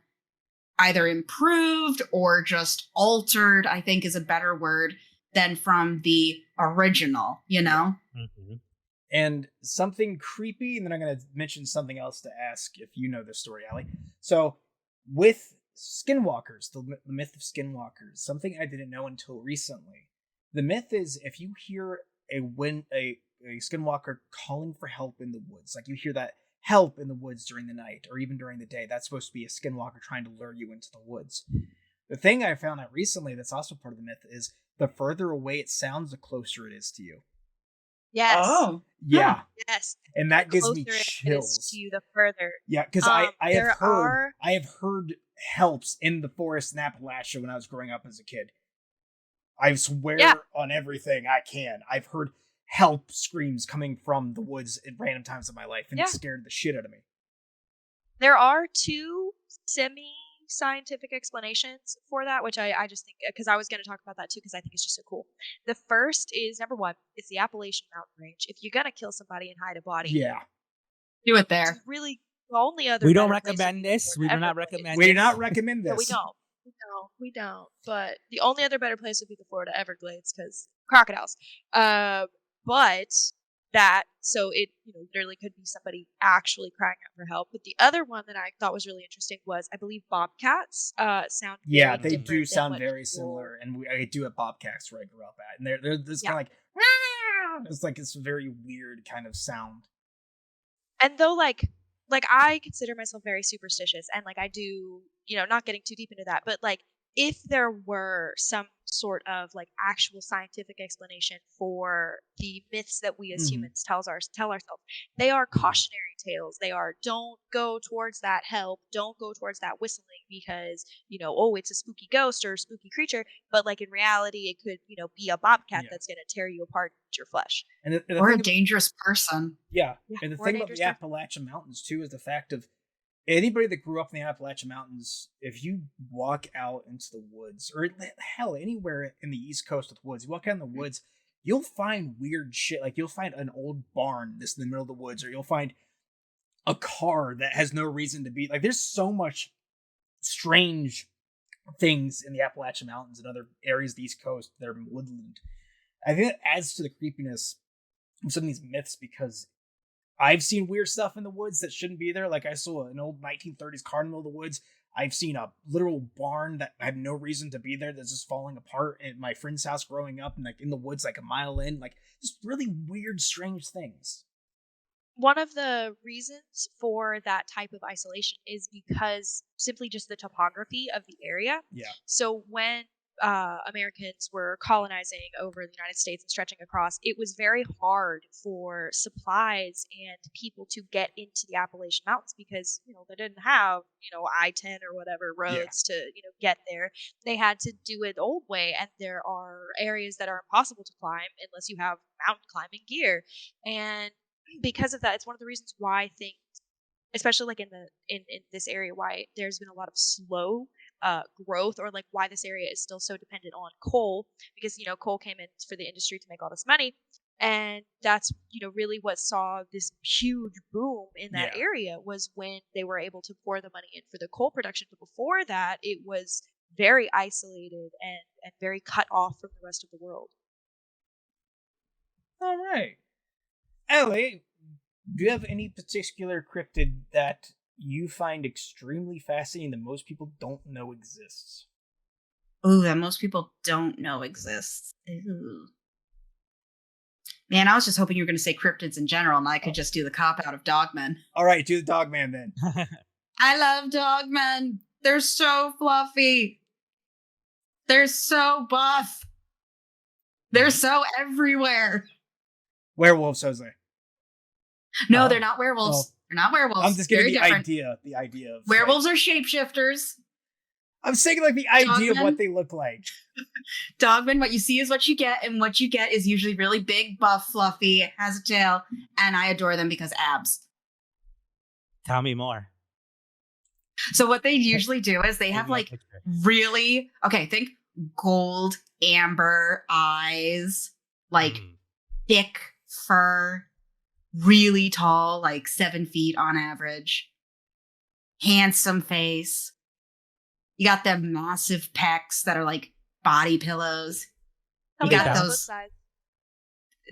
either improved or just altered, I think is a better word, than from the original, Mm-hmm. And something creepy, and then I'm going to mention something else to ask if you know this story, Allie. So with skinwalkers, the myth of skinwalkers, something I didn't know until recently. The myth is if you hear a skinwalker calling for help in the woods, like you hear that help in the woods during the night or even during the day, that's supposed to be a skinwalker trying to lure you into the woods. The thing I found out recently that's also part of the myth is the further away it sounds, the closer it is to you. Yes. Oh. Yeah, Yes. and The that gives me closer it is chills. to you, the further. Yeah, because I There have heard helps in the forest in Appalachia when I was growing up as a kid. I swear Yeah. on everything I can. I've heard help screams coming from the woods at random times of my life, and it Yeah. scared the shit out of me. There are two semi-scientific explanations for that, which I just think, because I was going to talk about that too, because I think it's just so cool. The first is, number one, it's the Appalachian Mountain Range. If you're going to kill somebody and hide a body, Yeah. Do it it's there. really the only other. We don't better place would recommend be the this. Florida We do not Everglades. recommend We do this. not recommend No, we this. don't. We don't. But the only other better place would be the Florida Everglades because crocodiles. But that, so it literally could be somebody actually crying out for help. But the other one that I thought was really interesting was, I believe, bobcats sound Yeah, very they different do than sound what very people- similar, and I do at bobcats where I grew up at, and they're this Yeah. kind of it's like this very weird kind of sound. And though like I consider myself very superstitious, and like I do, not getting too deep into that, but like if there were some sort of like actual scientific explanation for the myths that we as Mhm. humans tell ourselves, they are cautionary tales. They are, don't go towards that help, don't go towards that whistling because oh, it's a spooky ghost or a spooky creature, but like in reality it could be a bobcat Yeah. that's going to tear you apart and eat your flesh. And the Or a thing dangerous person. Yeah, Yeah, and the or a thing about dangerous the person. Appalachian Mountains too is the fact of anybody that grew up in the Appalachian Mountains, if you walk out into the woods, or hell, anywhere in the East Coast with woods, you walk out in the woods, you'll find weird shit. Like you'll find an old barn that's in the middle of the woods, or you'll find a car that has no reason to be. Like there's so much strange things in the Appalachian Mountains and other areas of the East Coast that are woodland. I think that adds to the creepiness of some of these myths because I've seen weird stuff in the woods that shouldn't be there. Like I saw an old 1930s car in the middle of the woods. I've seen a literal barn that had no reason to be there that's just falling apart at my friend's house growing up, and like in the woods, like a mile in, like just really weird, strange things. One of the reasons for that type of isolation is because simply just the topography of the area. Yeah. So when Americans were colonizing over the United States and stretching across, it was very hard for supplies and people to get into the Appalachian Mountains because they didn't have I-10 or whatever roads to get there. They had to do it the old way, and there are areas that are impossible to climb unless you have mountain climbing gear. And because of that, it's one of the reasons why things, especially like in this area, why there's been a lot of slow growth, or like why this area is still so dependent on coal, because coal came in for the industry to make all this money, and that's really what saw this huge boom in that area was when they were able to pour the money in for the coal production. But before that, it was very isolated and very cut off from the rest of the world. All right, Ellie, do you have any particular cryptid that you find extremely fascinating that most people don't know exists? Ooh, that most people don't know exists. Ooh. Man, I was just hoping you were going to say cryptids in general, and I could just do the cop out of dogmen. All right, do the Dogman then. I love dogmen. They're so fluffy. They're so buff. They're so everywhere. Werewolves, Jose. No, Oh. they're not werewolves. Oh. They're not werewolves. I'm just giving Very the different. idea of Werewolves are shapeshifters. I'm saying like the idea of Dogmen? what they look like. Dogman, what you see is what you get, and what you get is usually really big, buff, fluffy, has a tail, and I adore them because abs. Tell me more. So what they usually do is they have Give me a like picture. really, think gold, amber eyes, like Mm. thick fur, really tall, like 7 feet on average, handsome face. You got them massive pecs that are like body pillows. Tell You me got about the those- foot size.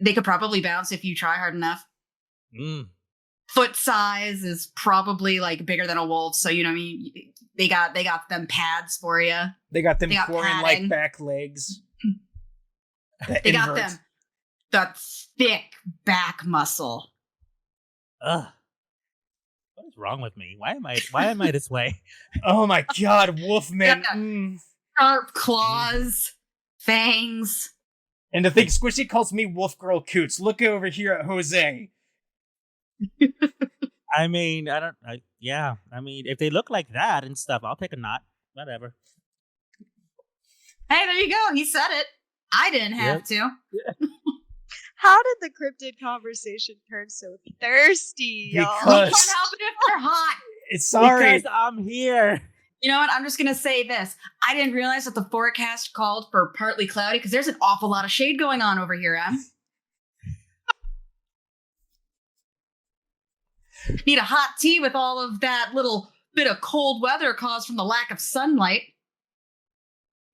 They could probably bounce if you try hard enough. Mm. Foot size is probably like bigger than a wolf, so what I mean, they got them pads for you. They got them They got Corian like padding. back legs. They got them that thick back muscle. Ugh. What is wrong with me? Why am I this way? Oh my god, Wolfman. Yeah. Mm. Sharp claws, fangs. And to think Squishy calls me Wolf Girl Coots. Look over here at Jose. I mean, yeah. I mean, if they look like that and stuff, I'll take a knot. Whatever. Hey, there you go. He said it. I didn't have to. How did the cryptid conversation turn so thirsty, y'all? Because- You can't help it if we're hot. It's sorry. Because I'm here. You know what? I'm just going to say this. I didn't realize that the forecast called for partly cloudy because there's an awful lot of shade going on over here, Em. Need a hot tea with all of that little bit of cold weather caused from the lack of sunlight.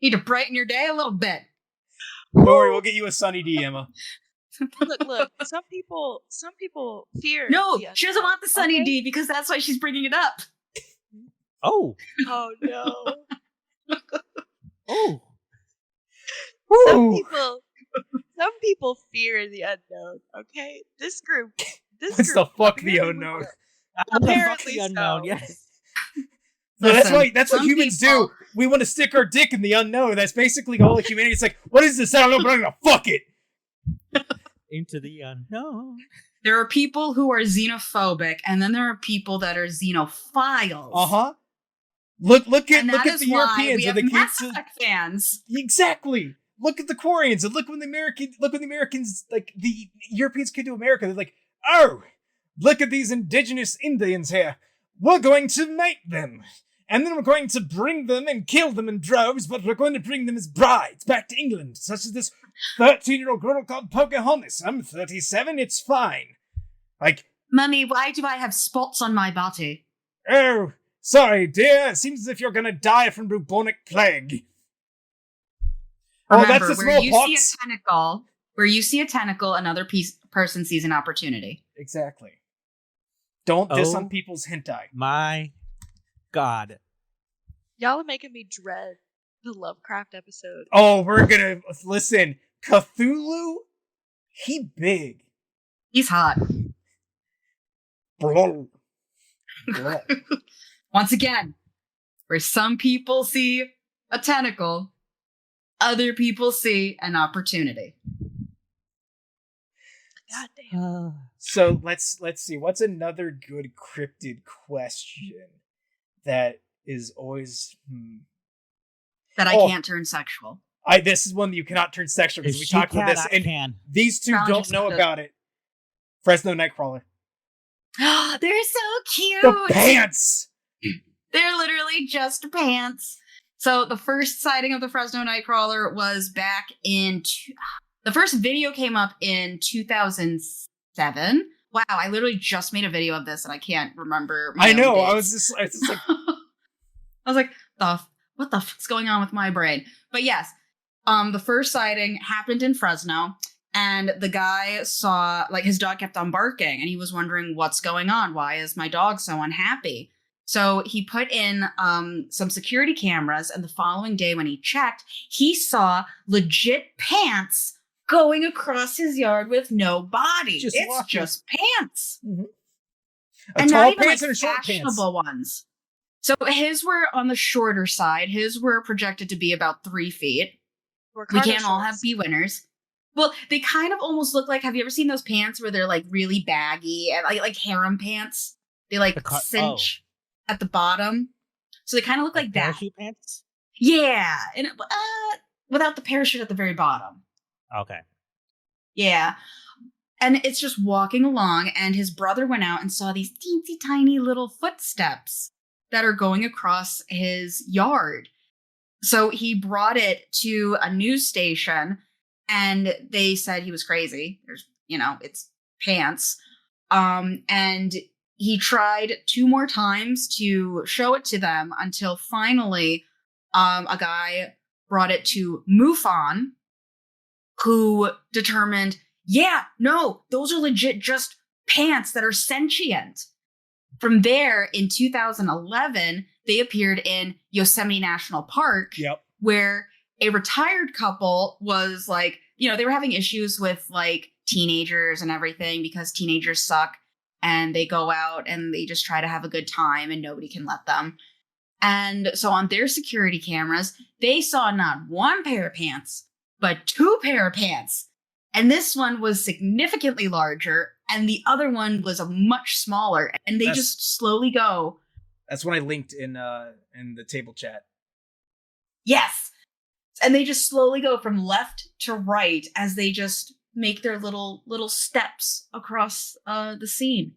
Need to brighten your day a little bit. Don't worry, we'll get you a sunny D, Emma. Look. Some people fear. No, the she doesn't unknown, want the sunny okay? D because that's why she's bringing it up. Oh. Oh no. Oh. Some people fear the unknown. Okay, this group. What's the fuck the apparently unknown? we're- Apparently so. unknown. Yes. No, that's Listen, what some humans people- do. We want to stick our dick in the unknown. That's basically all of humanity. It's like, what is this? I don't know, but I'm gonna fuck it. Into the unknown. There are people who are xenophobic, and then there are people that are xenophiles. Uh-huh. Look at And that the is why Europeans we or have the Mass kids. Effect fans. Exactly. Look at the Koreans and look when the Americans, like the Europeans came to America. They're like, oh, look at these indigenous Indians here. We're going to mate them. And then we're going to bring them and kill them in droves, but we're going to bring them as brides back to England, such as this 13-year-old girl called Pocahontas. I'm 37, it's fine. Like, Mummy, why do I have spots on my body? oh, sorry, dear, it seems as if you're going to die from bubonic plague. Remember, oh, that's the where you see smallpox. where you see a tentacle, another person sees an opportunity. Exactly. Don't diss Oh. on people's hentai. My God. Y'all are making me dread the Lovecraft episode. Oh, we're gonna listen. Cthulhu, he big. He's hot. Blah. Blah. Once again, where some people see a tentacle, other people see an opportunity. God damn. So let's see. What's another good cryptid question that is always? That I Oh. can't turn sexual. This is one that you cannot turn sexual because If we she talked about can, this, I and can. these two Challenge don't know accepted. about it. Fresno Nightcrawler. They're so cute. The pants. They're literally just pants. So the first sighting of the Fresno Nightcrawler was back in... the first video came up in 2007. Wow, I literally just made a video of this and I can't remember my I own know. dates. I was just like, I was like, what the fuck's going on with my brain? But yes, the first sighting happened in Fresno, and the guy saw, like, his dog kept on barking, and he was wondering what's going on. Why is my dog so unhappy? So he put in some security cameras, and the following day when he checked, he saw legit pants going across his yard with no body. Just It's walking. just pants. a And tall not even pants like and a short pants. fashionable ones. So his were on the shorter side. His were projected to be about 3 feet. We're We cargo can't all have shorts. be winners. Well, they kind of almost look like, have you ever seen those pants where they're like really baggy and like harem pants? They like cinch at the bottom. So they kind of look like that. Parachute pants? Yeah. And without the parachute at the very bottom. Okay. Yeah. And it's just walking along, and his brother went out and saw these teensy tiny little footsteps that are going across his yard. So he brought it to a news station, and they said he was crazy. There's, it's pants. And he tried 2 more times to show it to them until finally a guy brought it to MUFON, who determined, yeah, no, those are legit just pants that are sentient. From there, in 2011, they appeared in Yosemite National Park, Yep. where a retired couple was like, they were having issues with like teenagers and everything because teenagers suck and they go out and they just try to have a good time and nobody can let them. And so on their security cameras, they saw not 1 pair of pants, but 2 pair of pants. And this one was significantly larger, and the other one was a much smaller. And they just slowly go. That's when I linked in the table chat. Yes. And they just slowly go from left to right as they just make their little steps across the scene.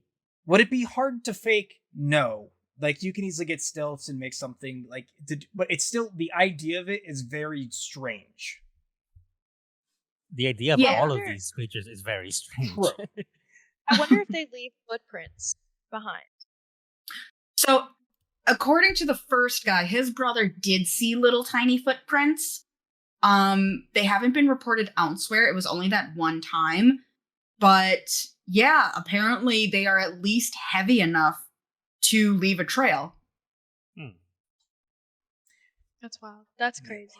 Would it be hard to fake? No. Like, you can easily get stilts and make something like, but it's still, the idea of it is very strange. The idea of all of these creatures is very strange. I wonder if they leave footprints behind. So, according to the first guy, his brother did see little tiny footprints. They haven't been reported elsewhere. It was only that one time. But yeah, apparently they are at least heavy enough to leave a trail. That's wild. That's crazy.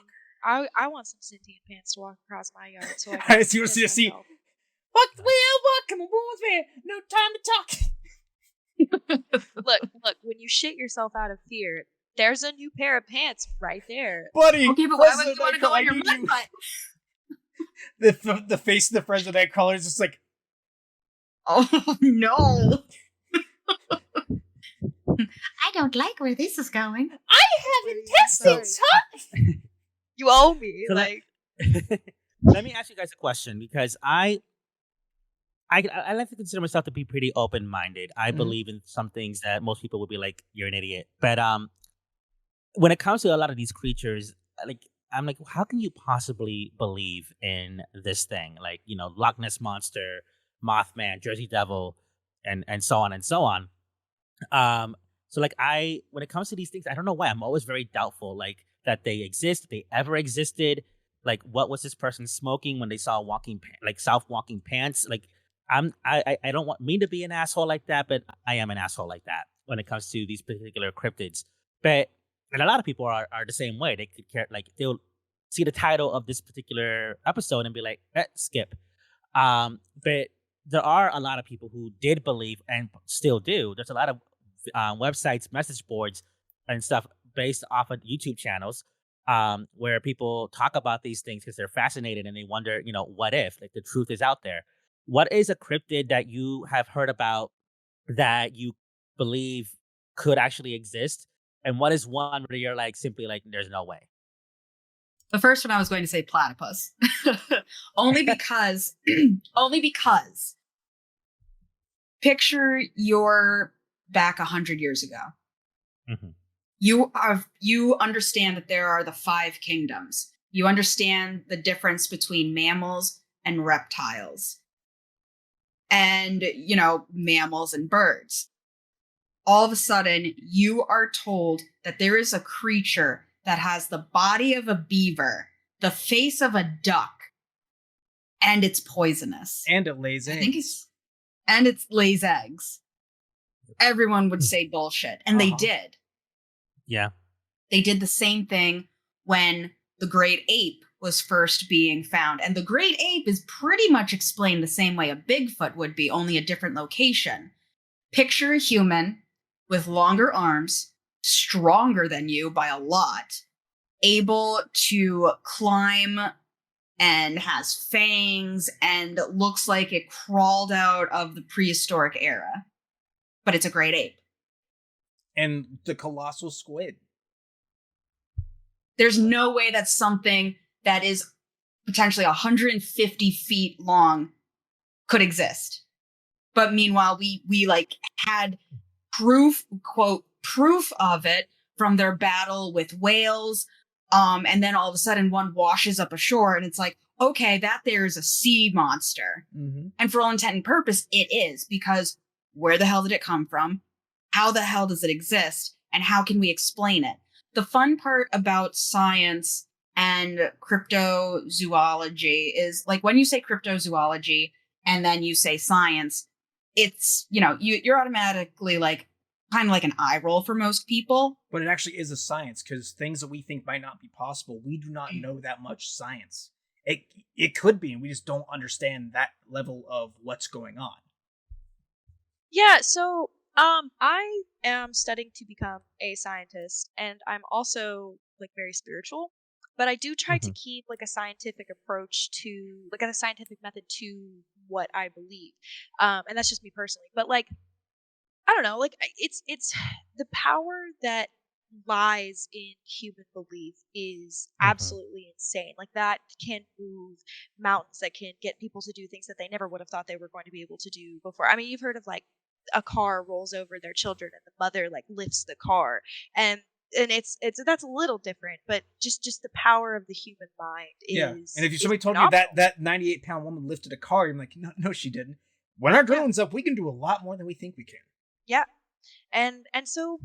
I want some sentient pants to walk across my yard. So I see. Fuck the wheel, come on, boys, man. No time to talk. Look. When you shit yourself out of fear, there's a new pair of pants right there, buddy. Okay, but why would you want to go on your mud butt? The face of the president color is just like, oh no. I don't like where this is going. I have intestines, huh? You owe me. So like, let me ask you guys a question, because I like to consider myself to be pretty open-minded. I believe in some things that most people would be like, "You're an idiot." But when it comes to a lot of these creatures, I'm like, how can you possibly believe in this thing? Like, Loch Ness Monster, Mothman, Jersey Devil, and so on and so on. So when it comes to these things, I don't know why I'm always very doubtful, like, that they exist, that they ever existed. Like, what was this person smoking when they saw South walking pants? Like, I don't want me to be an asshole like that, but I am an asshole like that when it comes to these particular cryptids. And a lot of people are the same way. They could care, like, they'll see the title of this particular episode and be like, skip. But there are a lot of people who did believe and still do. There's a lot of websites, message boards, and stuff based off of YouTube channels where people talk about these things because they're fascinated and they wonder, what if? Like, the truth is out there. What is a cryptid that you have heard about that you believe could actually exist? And what is one where you're like, simply like, there's no way? The first one I was going to say platypus. only because picture you're back 100 years ago. Mm-hmm. You understand that there are the 5 kingdoms. You understand the difference between mammals and reptiles. And, mammals and birds. All of a sudden, you are told that there is a creature that has the body of a beaver, the face of a duck, and it's poisonous. And it lays eggs. And it lays eggs. Everyone would say bullshit. And they did. Yeah. They did the same thing when the great ape was first being found. And the great ape is pretty much explained the same way a Bigfoot would be, only a different location. Picture a human with longer arms, stronger than you by a lot, able to climb and has fangs and looks like it crawled out of the prehistoric era. But it's a great ape. And the colossal squid. There's no way that something that is potentially 150 feet long could exist. But meanwhile, we had proof of it from their battle with whales. And then all of a sudden one washes up ashore and it's like, okay, that there is a sea monster. Mm-hmm. And for all intent and purpose, it is, because where the hell did it come from? How the hell does it exist? And how can we explain it? The fun part about science and cryptozoology is, like, when you say cryptozoology and then you say science, it's, you're automatically like, kind of like an eye roll for most people. But it actually is a science, because things that we think might not be possible, we do not know that much science. It could be, and we just don't understand that level of what's going on. Yeah, so I am studying to become a scientist, and I'm also, like, very spiritual. but I do try to Mhm. keep like a scientific approach to like a scientific method to what I believe. And that's just me personally. But like I don't know, like it's the power that lies in human belief is Mhm. absolutely insane. Like that can move mountains, that can get people to do things that they never would have thought they were going to be able to do before. I mean, you've heard of like a car rolls over their children and the mother like lifts the car, and it's that's a little different, but just the power of the human mind Yeah. And if is somebody told you phenomenal. that 98-pound woman lifted a car, you're like, no, she didn't. When our Yeah, adrenaline's up, we can do a lot more than we think we can. yeah, and so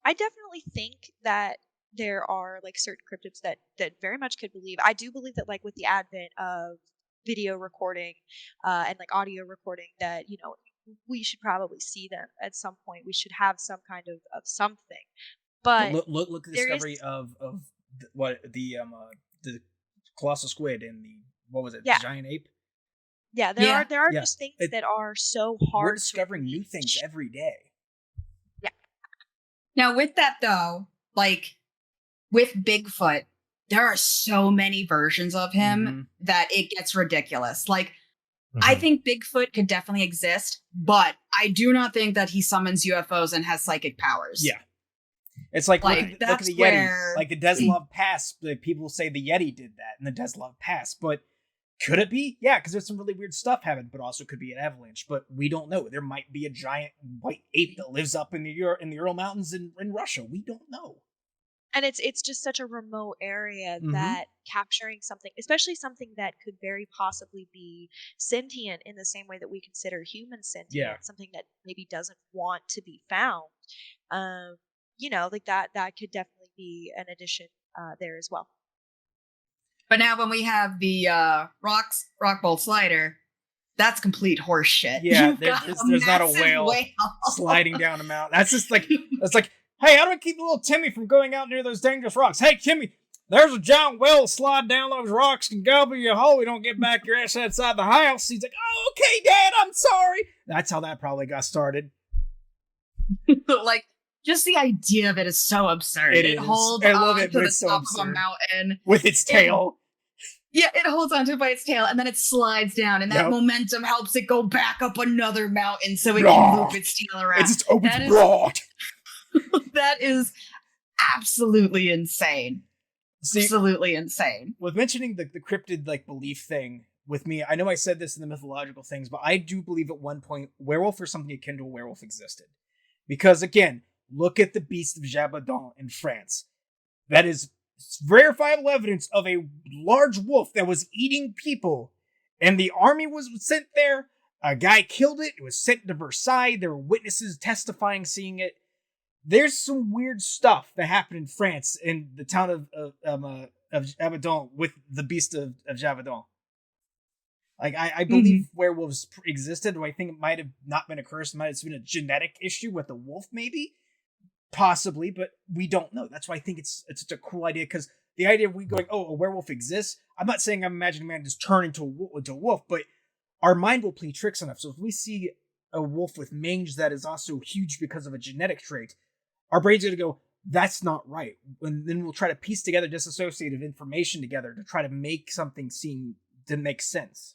I definitely think that there are like certain cryptids that very much could believe. I do believe that like with the advent of video recording and like audio recording, that we should probably see them at some point. We should have some kind of something. But But look at the there is discovery of the colossal squid and the what was it, the yeah giant ape? yeah Yeah. there are Yeah. just things that It, are so we're hard to discovering new things reach. every day. Yeah. Now, with that though, like with Bigfoot, there are so many versions of him Mhm. that it gets ridiculous. Like, I Mhm. think Bigfoot could definitely exist, but I do not think that he summons UFOs and has psychic powers. Yeah. It's like, Like, look at that's the Yeti. where- Like the Deslov Pass, the people say the Yeti did that in the Deslov Pass, but could it be? Yeah, because there's some really weird stuff happening, but also could be an avalanche. But we don't know. There might be a giant white ape that lives up in the Ural Mountains in Russia. We don't know. And it's just such a remote area Mhm. that capturing something, especially something that could very possibly be sentient in the same way that we consider humans sentient, Yeah. something that maybe doesn't want to be found, like that could definitely be an addition there as well. But now when we have the rock bolt slider, that's complete horse shit. Yeah, You've got there's not a massive whale sliding down a mountain. That's just like it's like, hey, how do I keep little Timmy from going out near those dangerous rocks? Hey, Timmy, there's a giant whale slide down those rocks and gobble your whole. You don't get back your ass outside the house. He's like, oh, okay, Dad, I'm sorry. That's how that probably got started. Like, just the idea of it is so absurd. It It is. holds I love on it, to but the it's so top of a absurd. mountain. With its tail. Yeah, it holds onto it by its tail, and then it slides down, and that Yep. momentum helps it go back up another mountain so it Broad. can loop its tail around. It's its open That is- broad. That is absolutely insane. See, Absolutely insane. with mentioning the cryptid like belief thing with me, I know I said this in the mythological things, but I do believe at one point werewolf or something akin to a werewolf existed. Because again, look at the beast of Jabadon in France. That is verifiable evidence of a large wolf that was eating people, and the army was sent there. A guy killed it. It was sent to Versailles. There were witnesses testifying, seeing it. There's some weird stuff that happened in France in the town of Abaddon with the beast of Javadon. Like I believe werewolves existed. Do I think it might have not been a curse? It might have been a genetic issue with the wolf, maybe, possibly, but we don't know. That's why I think it's such a cool idea, because the idea of we going, oh, a werewolf exists. I'm not saying I'm imagining man just turn into a wolf, but our mind will play tricks on us. So if we see a wolf with mange that is also huge because of a genetic trait, our brain's going to go, that's not right. And then we'll try to piece together disassociative information together to try to make something seem to make sense.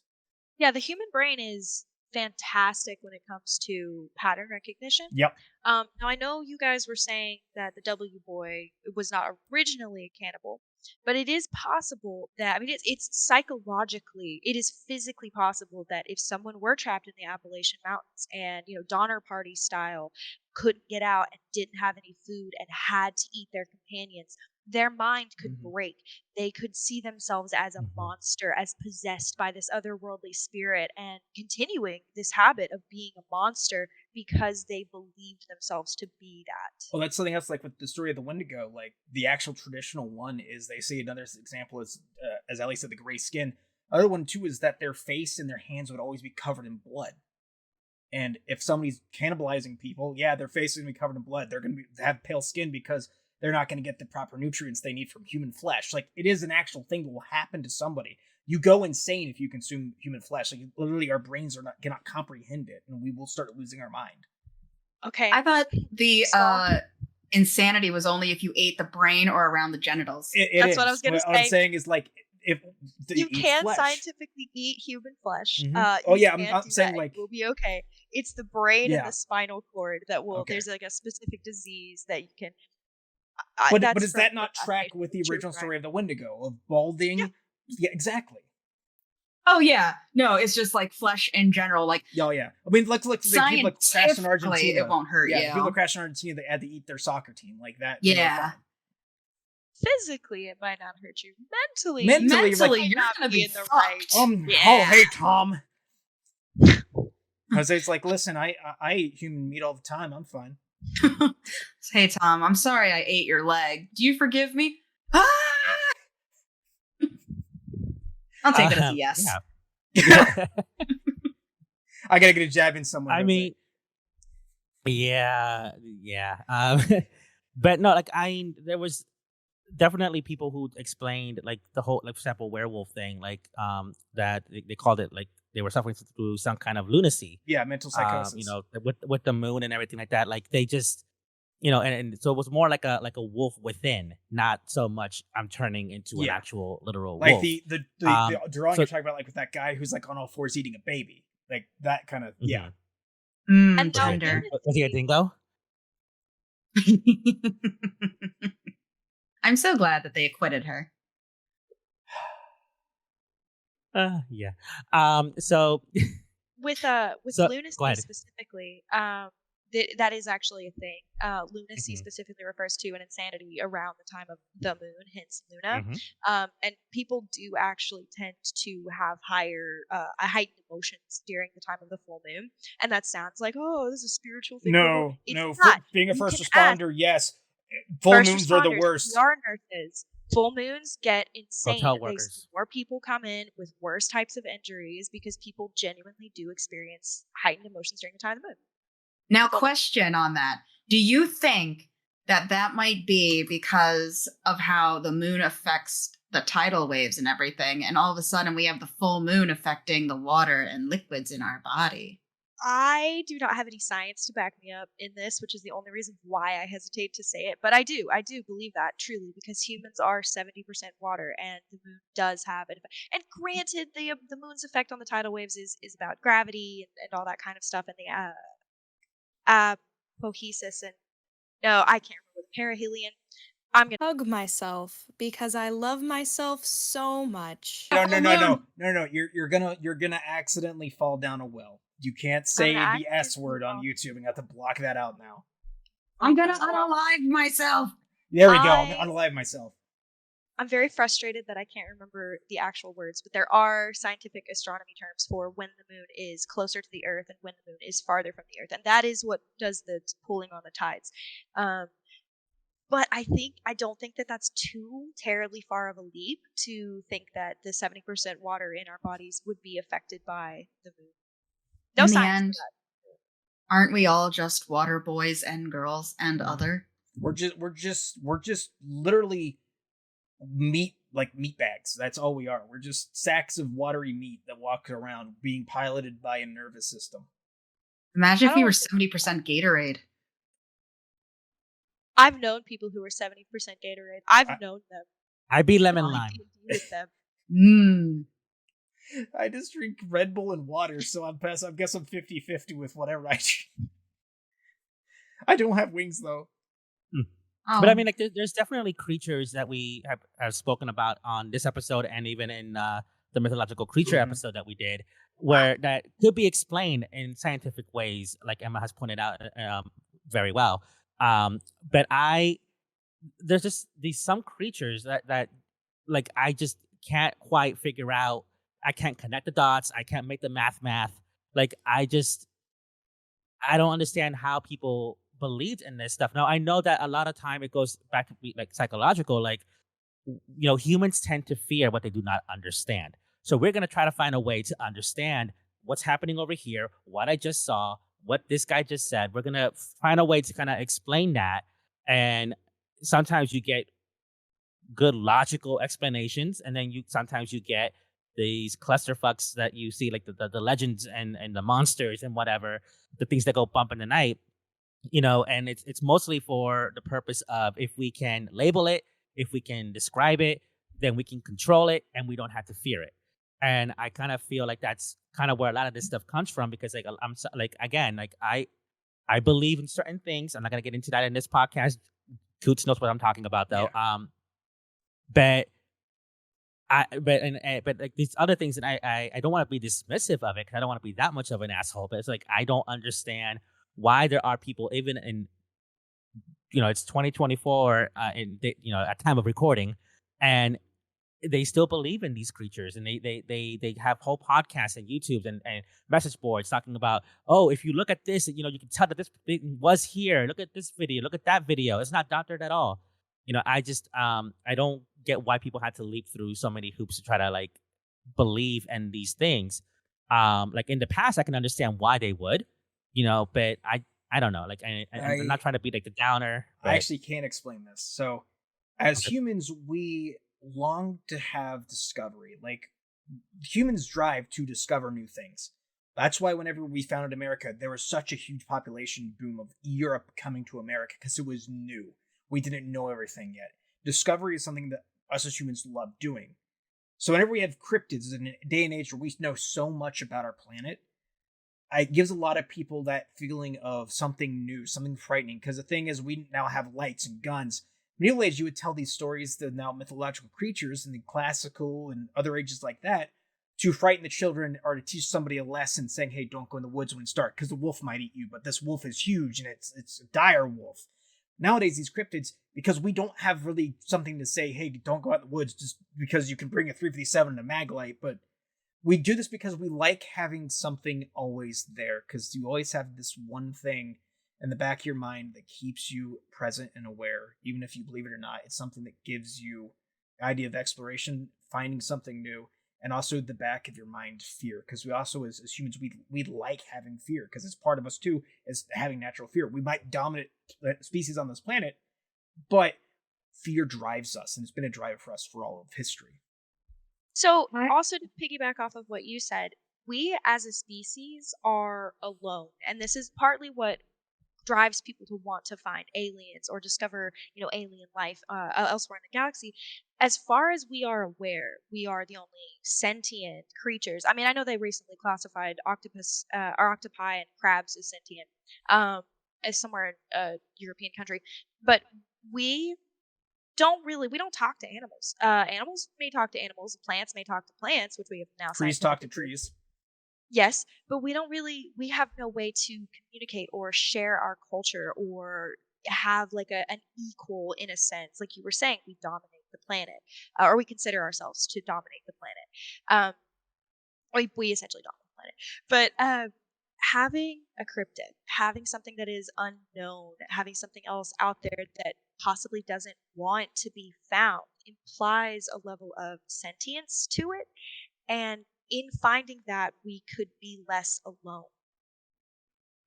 Yeah, the human brain is fantastic when it comes to pattern recognition. Yep. Now I know you guys were saying that the W boy was not originally a cannibal, but it is possible that, I mean, it's psychologically, it is physically possible that if someone were trapped in the Appalachian Mountains and, Donner Party style, couldn't get out and didn't have any food and had to eat their companions, their mind could break. They could see themselves as a monster, as possessed by this otherworldly spirit, and continuing this habit of being a monster because they believed themselves to be that. Well, that's something else. Like with the story of the Wendigo, like the actual traditional one is, they say another example is, as Ellie said, the gray skin. Another one too is that their face and their hands would always be covered in blood. And if somebody's cannibalizing people, yeah, their face is gonna be covered in blood. They're gonna have pale skin because they're not going to get the proper nutrients they need from human flesh. Like, it is an actual thing that will happen to somebody. You go insane if you consume human flesh. Like, literally, our brains cannot comprehend it, and we will start losing our mind. Okay. I thought the insanity was only if you ate the brain or around the genitals. That's what I was gonna What I'm say. saying is like if You eat can flesh. scientifically eat human flesh. Oh You yeah, can I'm do saying that and like we'll be okay. It's the brain Yeah. and the spinal cord that will. Okay. There's like a specific disease that you can. But that's does from that the not track fascination with the true original crime. story of the Wendigo of balding? Yeah. Yeah, exactly. Oh yeah, no, it's just like flesh in general. Like Oh yeah. I mean, look, the people that crash in scientifically, Argentina. it won't hurt Yeah, you. the people that crash in Argentina, they had to eat their soccer team like that. they were Yeah. fine. Physically, it might not hurt you. Mentally, Mentally, you like- might you're not gonna be in the fucked. right. Oh Yeah. hey Tom. Jose's like, listen, I eat human meat all the time. I'm fine. Hey Tom, I'm sorry I ate your leg. Do you forgive me? Ah! I'll take it as a yes. Yeah. I gotta get a jab in somewhere. I Jose. mean, yeah. But no, like there was definitely people who explained like the whole, like for example, werewolf thing, like that they called it like they were suffering through some kind of lunacy. yeah, mental psychosis. You know, with the moon and everything like that. Like they just, you know, and so it was more like a wolf within, not so much I'm turning into an Yeah. actual literal like wolf. the drawing so- you're talking about, like with that guy who's like on all fours eating a baby, like that kind of. Yeah. Mhm. And now Tender. Was he a dingo? I'm so glad that they acquitted her. Yeah. So with So, go lunacy ahead. specifically, that is actually a thing. Lunacy Mhm. specifically refers to an insanity around the time of the moon, hence Luna. Mhm. And people do actually tend to have higher, heightened emotions during the time of the full moon. And that sounds like, oh, this is a spiritual thing. No, It's no. not. Being a You first can ask responder, yes. Full first moons are the responders, worst. PR nurses. Full moons get insane. Hotel They workers. see more people come in with worse types of injuries because people genuinely do experience heightened emotions during the time of the moon. Now, Well- question on that. Do you think that might be because of how the moon affects the tidal waves and everything, and all of a sudden we have the full moon affecting the water and liquids in our body? I do not have any science to back me up in this, which is the only reason why I hesitate to say it. But I do believe that truly, because humans are 70% water, and the moon does have an effect. And granted, the moon's effect on the tidal waves is about gravity and all that kind of stuff, and the pohesis, and no, I can't remember the perihelion. I'm gonna Hug myself because I love myself so much. No. You're gonna accidentally fall down a well. You can't say gonna the S accidentally word on fall. YouTube and have to block that out now. I'm gonna unalive myself. There we go. I'm I- gonna unalive myself. I'm very frustrated that I can't remember the actual words, but there are scientific astronomy terms for when the moon is closer to the Earth and when the moon is farther from the Earth, and that is what does the pulling on the tides. But I don't think that that's too terribly far of a leap to think that the 70% water in our bodies would be affected by the moon. No In the science end, for that. aren't we all just water boys and girls and other? We're just literally meat bags. That's all we are. We're just sacks of watery meat that walk around being piloted by a nervous system. Imagine I if we don't were think- 70% Gatorade. I've known people who are 70% Gatorade. I've known them. I'd be lemon I've lime. D&D with them. Mmm. I just drink Red Bull and water, so I guess I'm 50-50 with whatever I drink. I don't have wings though. Oh. But I mean, like, there's definitely creatures that we have spoken about on this episode, and even in the mythological creature Mhm. episode that we did, where that could be explained in scientific ways, like Emma has pointed out very well. But there's just these some creatures that like I just can't quite figure out. I can't connect the dots. I can't make the math. Like I don't understand how people believed in this stuff. Now I know that a lot of time it goes back to be like psychological, like, you know, humans tend to fear what they do not understand. So we're going to try to find a way to understand what's happening over here, what I just saw, what this guy just said. We're going to find a way to kind of explain that. And sometimes you get good logical explanations, and then sometimes you get these clusterfucks that you see, like the legends and the monsters and whatever, the things that go bump in the night. And it's mostly for the purpose of, if we can label it, if we can describe it, then we can control it and we don't have to fear it. And I kind of feel like that's kind of where a lot of this stuff comes from, because like again, like I believe in certain things. I'm not gonna get into that in this podcast. Coots knows what I'm talking about, though. Yeah. But but like these other things, and I don't want to be dismissive of it, because I don't want to be that much of an asshole. But it's like, I don't understand why there are people, even in, it's 2024 at time of recording, and they still believe in these creatures, and they have whole podcasts and YouTubes and message boards talking about, oh, if you look at this, you can tell that this thing was here. Look at this video. Look at that video. It's not doctored at all. I just I don't get why people had to leap through so many hoops to try to like believe in these things. Like in the past, I can understand why they would, but I don't know. Like I'm not trying to be like the downer. But... I actually can't explain this. So, as humans, we long to have discovery. Like, humans drive to discover new things. That's why whenever we founded America, there was such a huge population boom of Europe coming to America, because it was new. We didn't know everything yet. Discovery is something that us as humans love doing. So whenever we have cryptids in a day and age where we know so much about our planet, it gives a lot of people that feeling of something new, something frightening. Because the thing is, we now have lights and guns. Middle Age, you would tell these stories to now mythological creatures, and the classical and other ages like that, to frighten the children or to teach somebody a lesson, saying, hey, don't go in the woods when it's dark, because the wolf might eat you, but this wolf is huge, and it's a dire wolf. Nowadays, these cryptids, because we don't have really something to say, hey, don't go out in the woods just because you can bring a 357 and a mag light, but we do this because we like having something always there, because you always have this one thing in the back of your mind that keeps you present and aware, even if you believe it or not. It's something that gives you the idea of exploration, finding something new, and also the back of your mind, fear. Because we also, as humans, we like having fear, because it's part of us too, is having natural fear. We might dominate species on this planet, but fear drives us, and it's been a driver for us for all of history. So, also to piggyback off of what you said, we as a species are alone, and this is partly what drives people to want to find aliens or discover, alien life elsewhere in the galaxy. As far as we are aware, we are the only sentient creatures. I mean, I know they recently classified octopi and crabs as sentient, as somewhere in a European country, but we don't talk to animals. Animals may talk to animals, plants may talk to plants, which we have now. Trees talk to trees. Yes, but we have no way to communicate or share our culture or have like an equal, in a sense. Like you were saying, we dominate the planet, or we consider ourselves to dominate the planet. We essentially dominate the planet. But having a cryptid, having something that is unknown, having something else out there that possibly doesn't want to be found, implies a level of sentience to it. And in finding that, we could be less alone.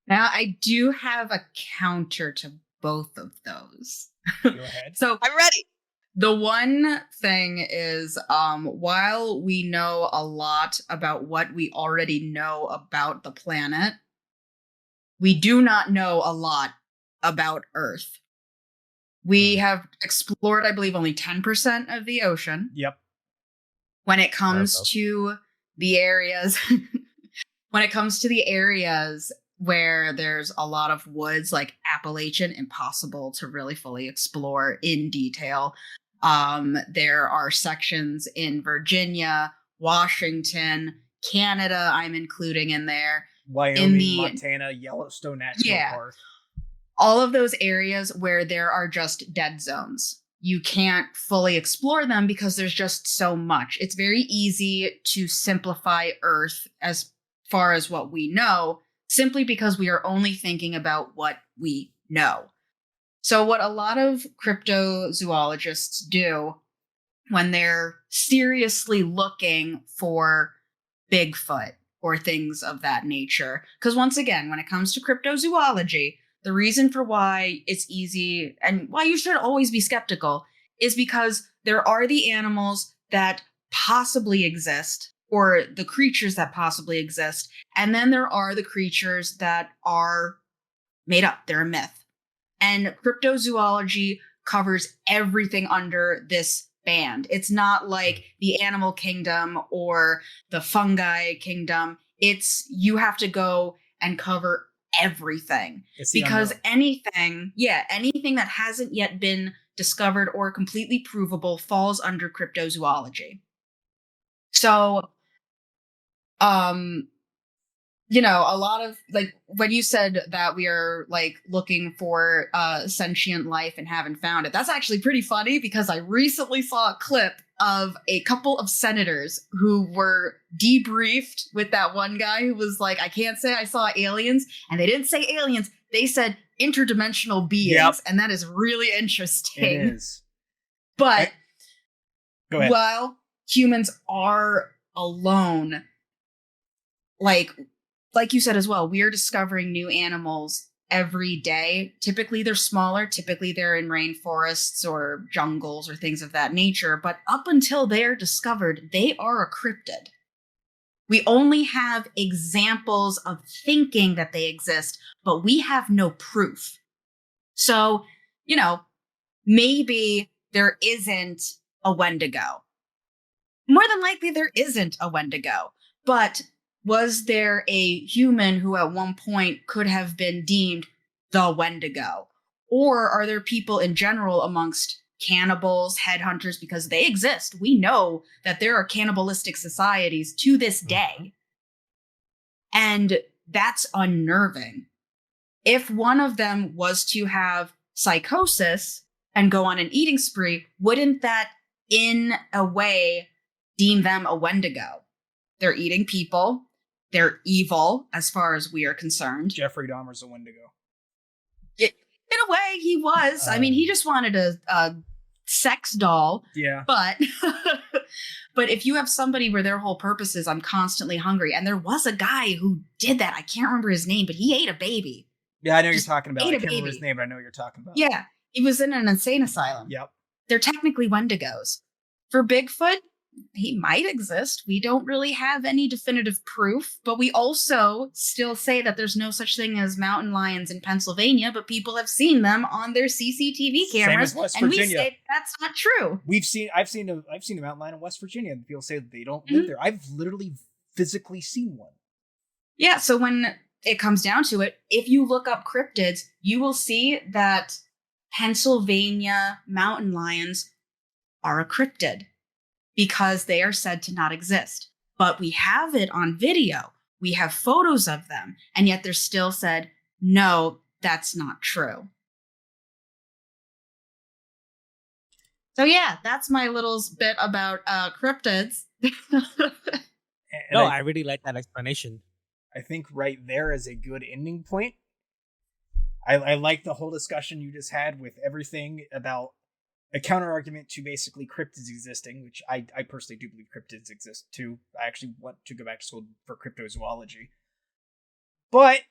Now, I do have a counter to both of those. Go ahead. So I'm ready. The one thing is, while we know a lot about what we already know about the planet, we do not know a lot about Earth. We have explored, I believe, only 10% of the ocean. Yep. When it comes to the areas, where there's a lot of woods, like Appalachian, impossible to really fully explore in detail. There are sections in Virginia, Washington, Canada, I'm including in there. Wyoming, Montana, Yellowstone National Park. All of those areas where there are just dead zones. You can't fully explore them because there's just so much. It's very easy to simplify Earth as far as what we know, simply because we are only thinking about what we know. So what a lot of cryptozoologists do when they're seriously looking for Bigfoot or things of that nature, because once again, when it comes to cryptozoology, the reason for why it's easy and why you should always be skeptical is because there are the animals that possibly exist, or the creatures that possibly exist, and then there are the creatures that are made up. They're a myth. And cryptozoology covers everything under this band. It's not like the animal kingdom or the fungi kingdom. It's you have to go and cover everything because anything that hasn't yet been discovered or completely provable falls under cryptozoology. So, a lot of like when you said that we are like looking for sentient life and haven't found it, that's actually pretty funny because I recently saw a clip of a couple of senators who were debriefed with that one guy who was like, I can't say I saw aliens, and they didn't say aliens, they said interdimensional beings, and that is really interesting. It is. But go ahead. While humans are alone, like you said as well, we are discovering new animals every day. Typically they're smaller. Typically they're in rainforests or jungles or things of that nature. But up until they're discovered, they are a cryptid. We only have examples of thinking that they exist, but we have no proof. So, maybe there isn't a Wendigo. More than likely there isn't a Wendigo. But was there a human who at one point could have been deemed the Wendigo? Or are there people in general amongst cannibals, headhunters, because they exist? We know that there are cannibalistic societies to this day. And that's unnerving. If one of them was to have psychosis and go on an eating spree, wouldn't that in a way deem them a Wendigo? They're eating people. They're evil, as far as we are concerned. Jeffrey Dahmer's a Wendigo. In a way, he was. I mean, he just wanted a sex doll. Yeah. But if you have somebody where their whole purpose is, I'm constantly hungry, and there was a guy who did that. I can't remember his name, but he ate a baby. Yeah, I know you're talking about. I can't baby. remember his name, but I know what you're talking about. Yeah, he was in an insane asylum. Yep. They're technically Wendigos. For Bigfoot, he might exist. We don't really have any definitive proof, but we also still say that there's no such thing as mountain lions in Pennsylvania, but people have seen them on their CCTV cameras, Same as West and Virginia. we say that's not true. I've seen a mountain lion in West Virginia, and people say that they don't live there. I've literally physically seen one. Yeah, so when it comes down to it, if you look up cryptids, you will see that Pennsylvania mountain lions are a cryptid, because they are said to not exist. But we have it on video. We have photos of them. And yet they're still said, no, that's not true. So yeah, that's my little bit about cryptids. I really like that explanation. I think right there is a good ending point. I like the whole discussion you just had with everything about a counter argument to basically cryptids existing, which I personally do believe cryptids exist too. I actually want to go back to school for cryptozoology. But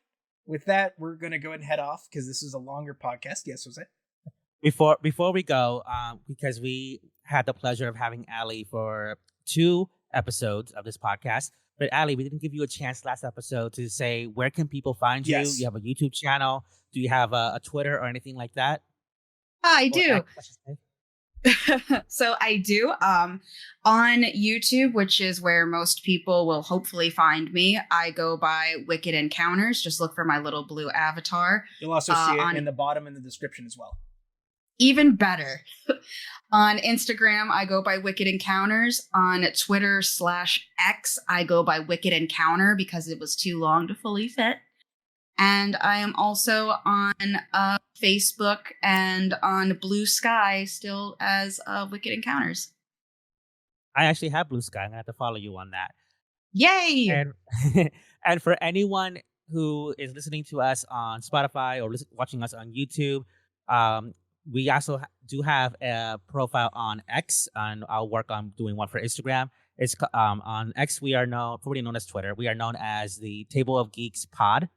with that, we're going to go ahead and head off because this is a longer podcast. Yes, was it? Before we go, because we had the pleasure of having Allie for 2 episodes of this podcast. But Allie, we didn't give you a chance last episode to say, where can people find you? Yes. You have a YouTube channel. Do you have a Twitter or anything like that? I do. So I do. On YouTube, which is where most people will hopefully find me, I go by Wicked Encounters. Just look for my little blue avatar. You'll also see it in the bottom in the description as well. Even better. On Instagram, I go by Wicked Encounters. On Twitter/X, I go by Wicked Encounter because it was too long to fully fit. And I am also on Facebook and on Blue Sky still as Wicked Encounters. I actually have Blue Sky. I'm going to have to follow you on that. Yay! And for anyone who is listening to us on Spotify or watching us on YouTube, we also do have a profile on X, and I'll work on doing one for Instagram. It's on X. We are formerly known as Twitter. We are known as the Table of Geeks Pod.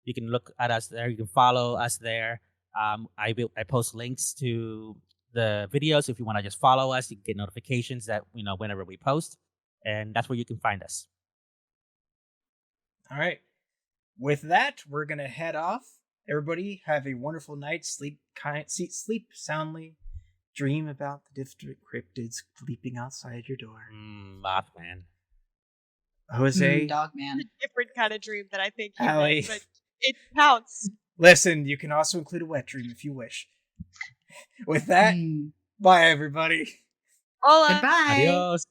You can look at us there. You can follow us there. I post links to the videos. If you want to just follow us, you can get notifications that whenever we post, and that's where you can find us. All right. With that, we're gonna head off. Everybody have a wonderful night. Sleep soundly. Dream about the different cryptids leaping outside your door. Mothman. Jose, Dog man. It's a different kind of dream that I think he Allie. meant, but it counts. Listen, you can also include a wet dream if you wish. With that, bye everybody. Hola. Goodbye. Adios.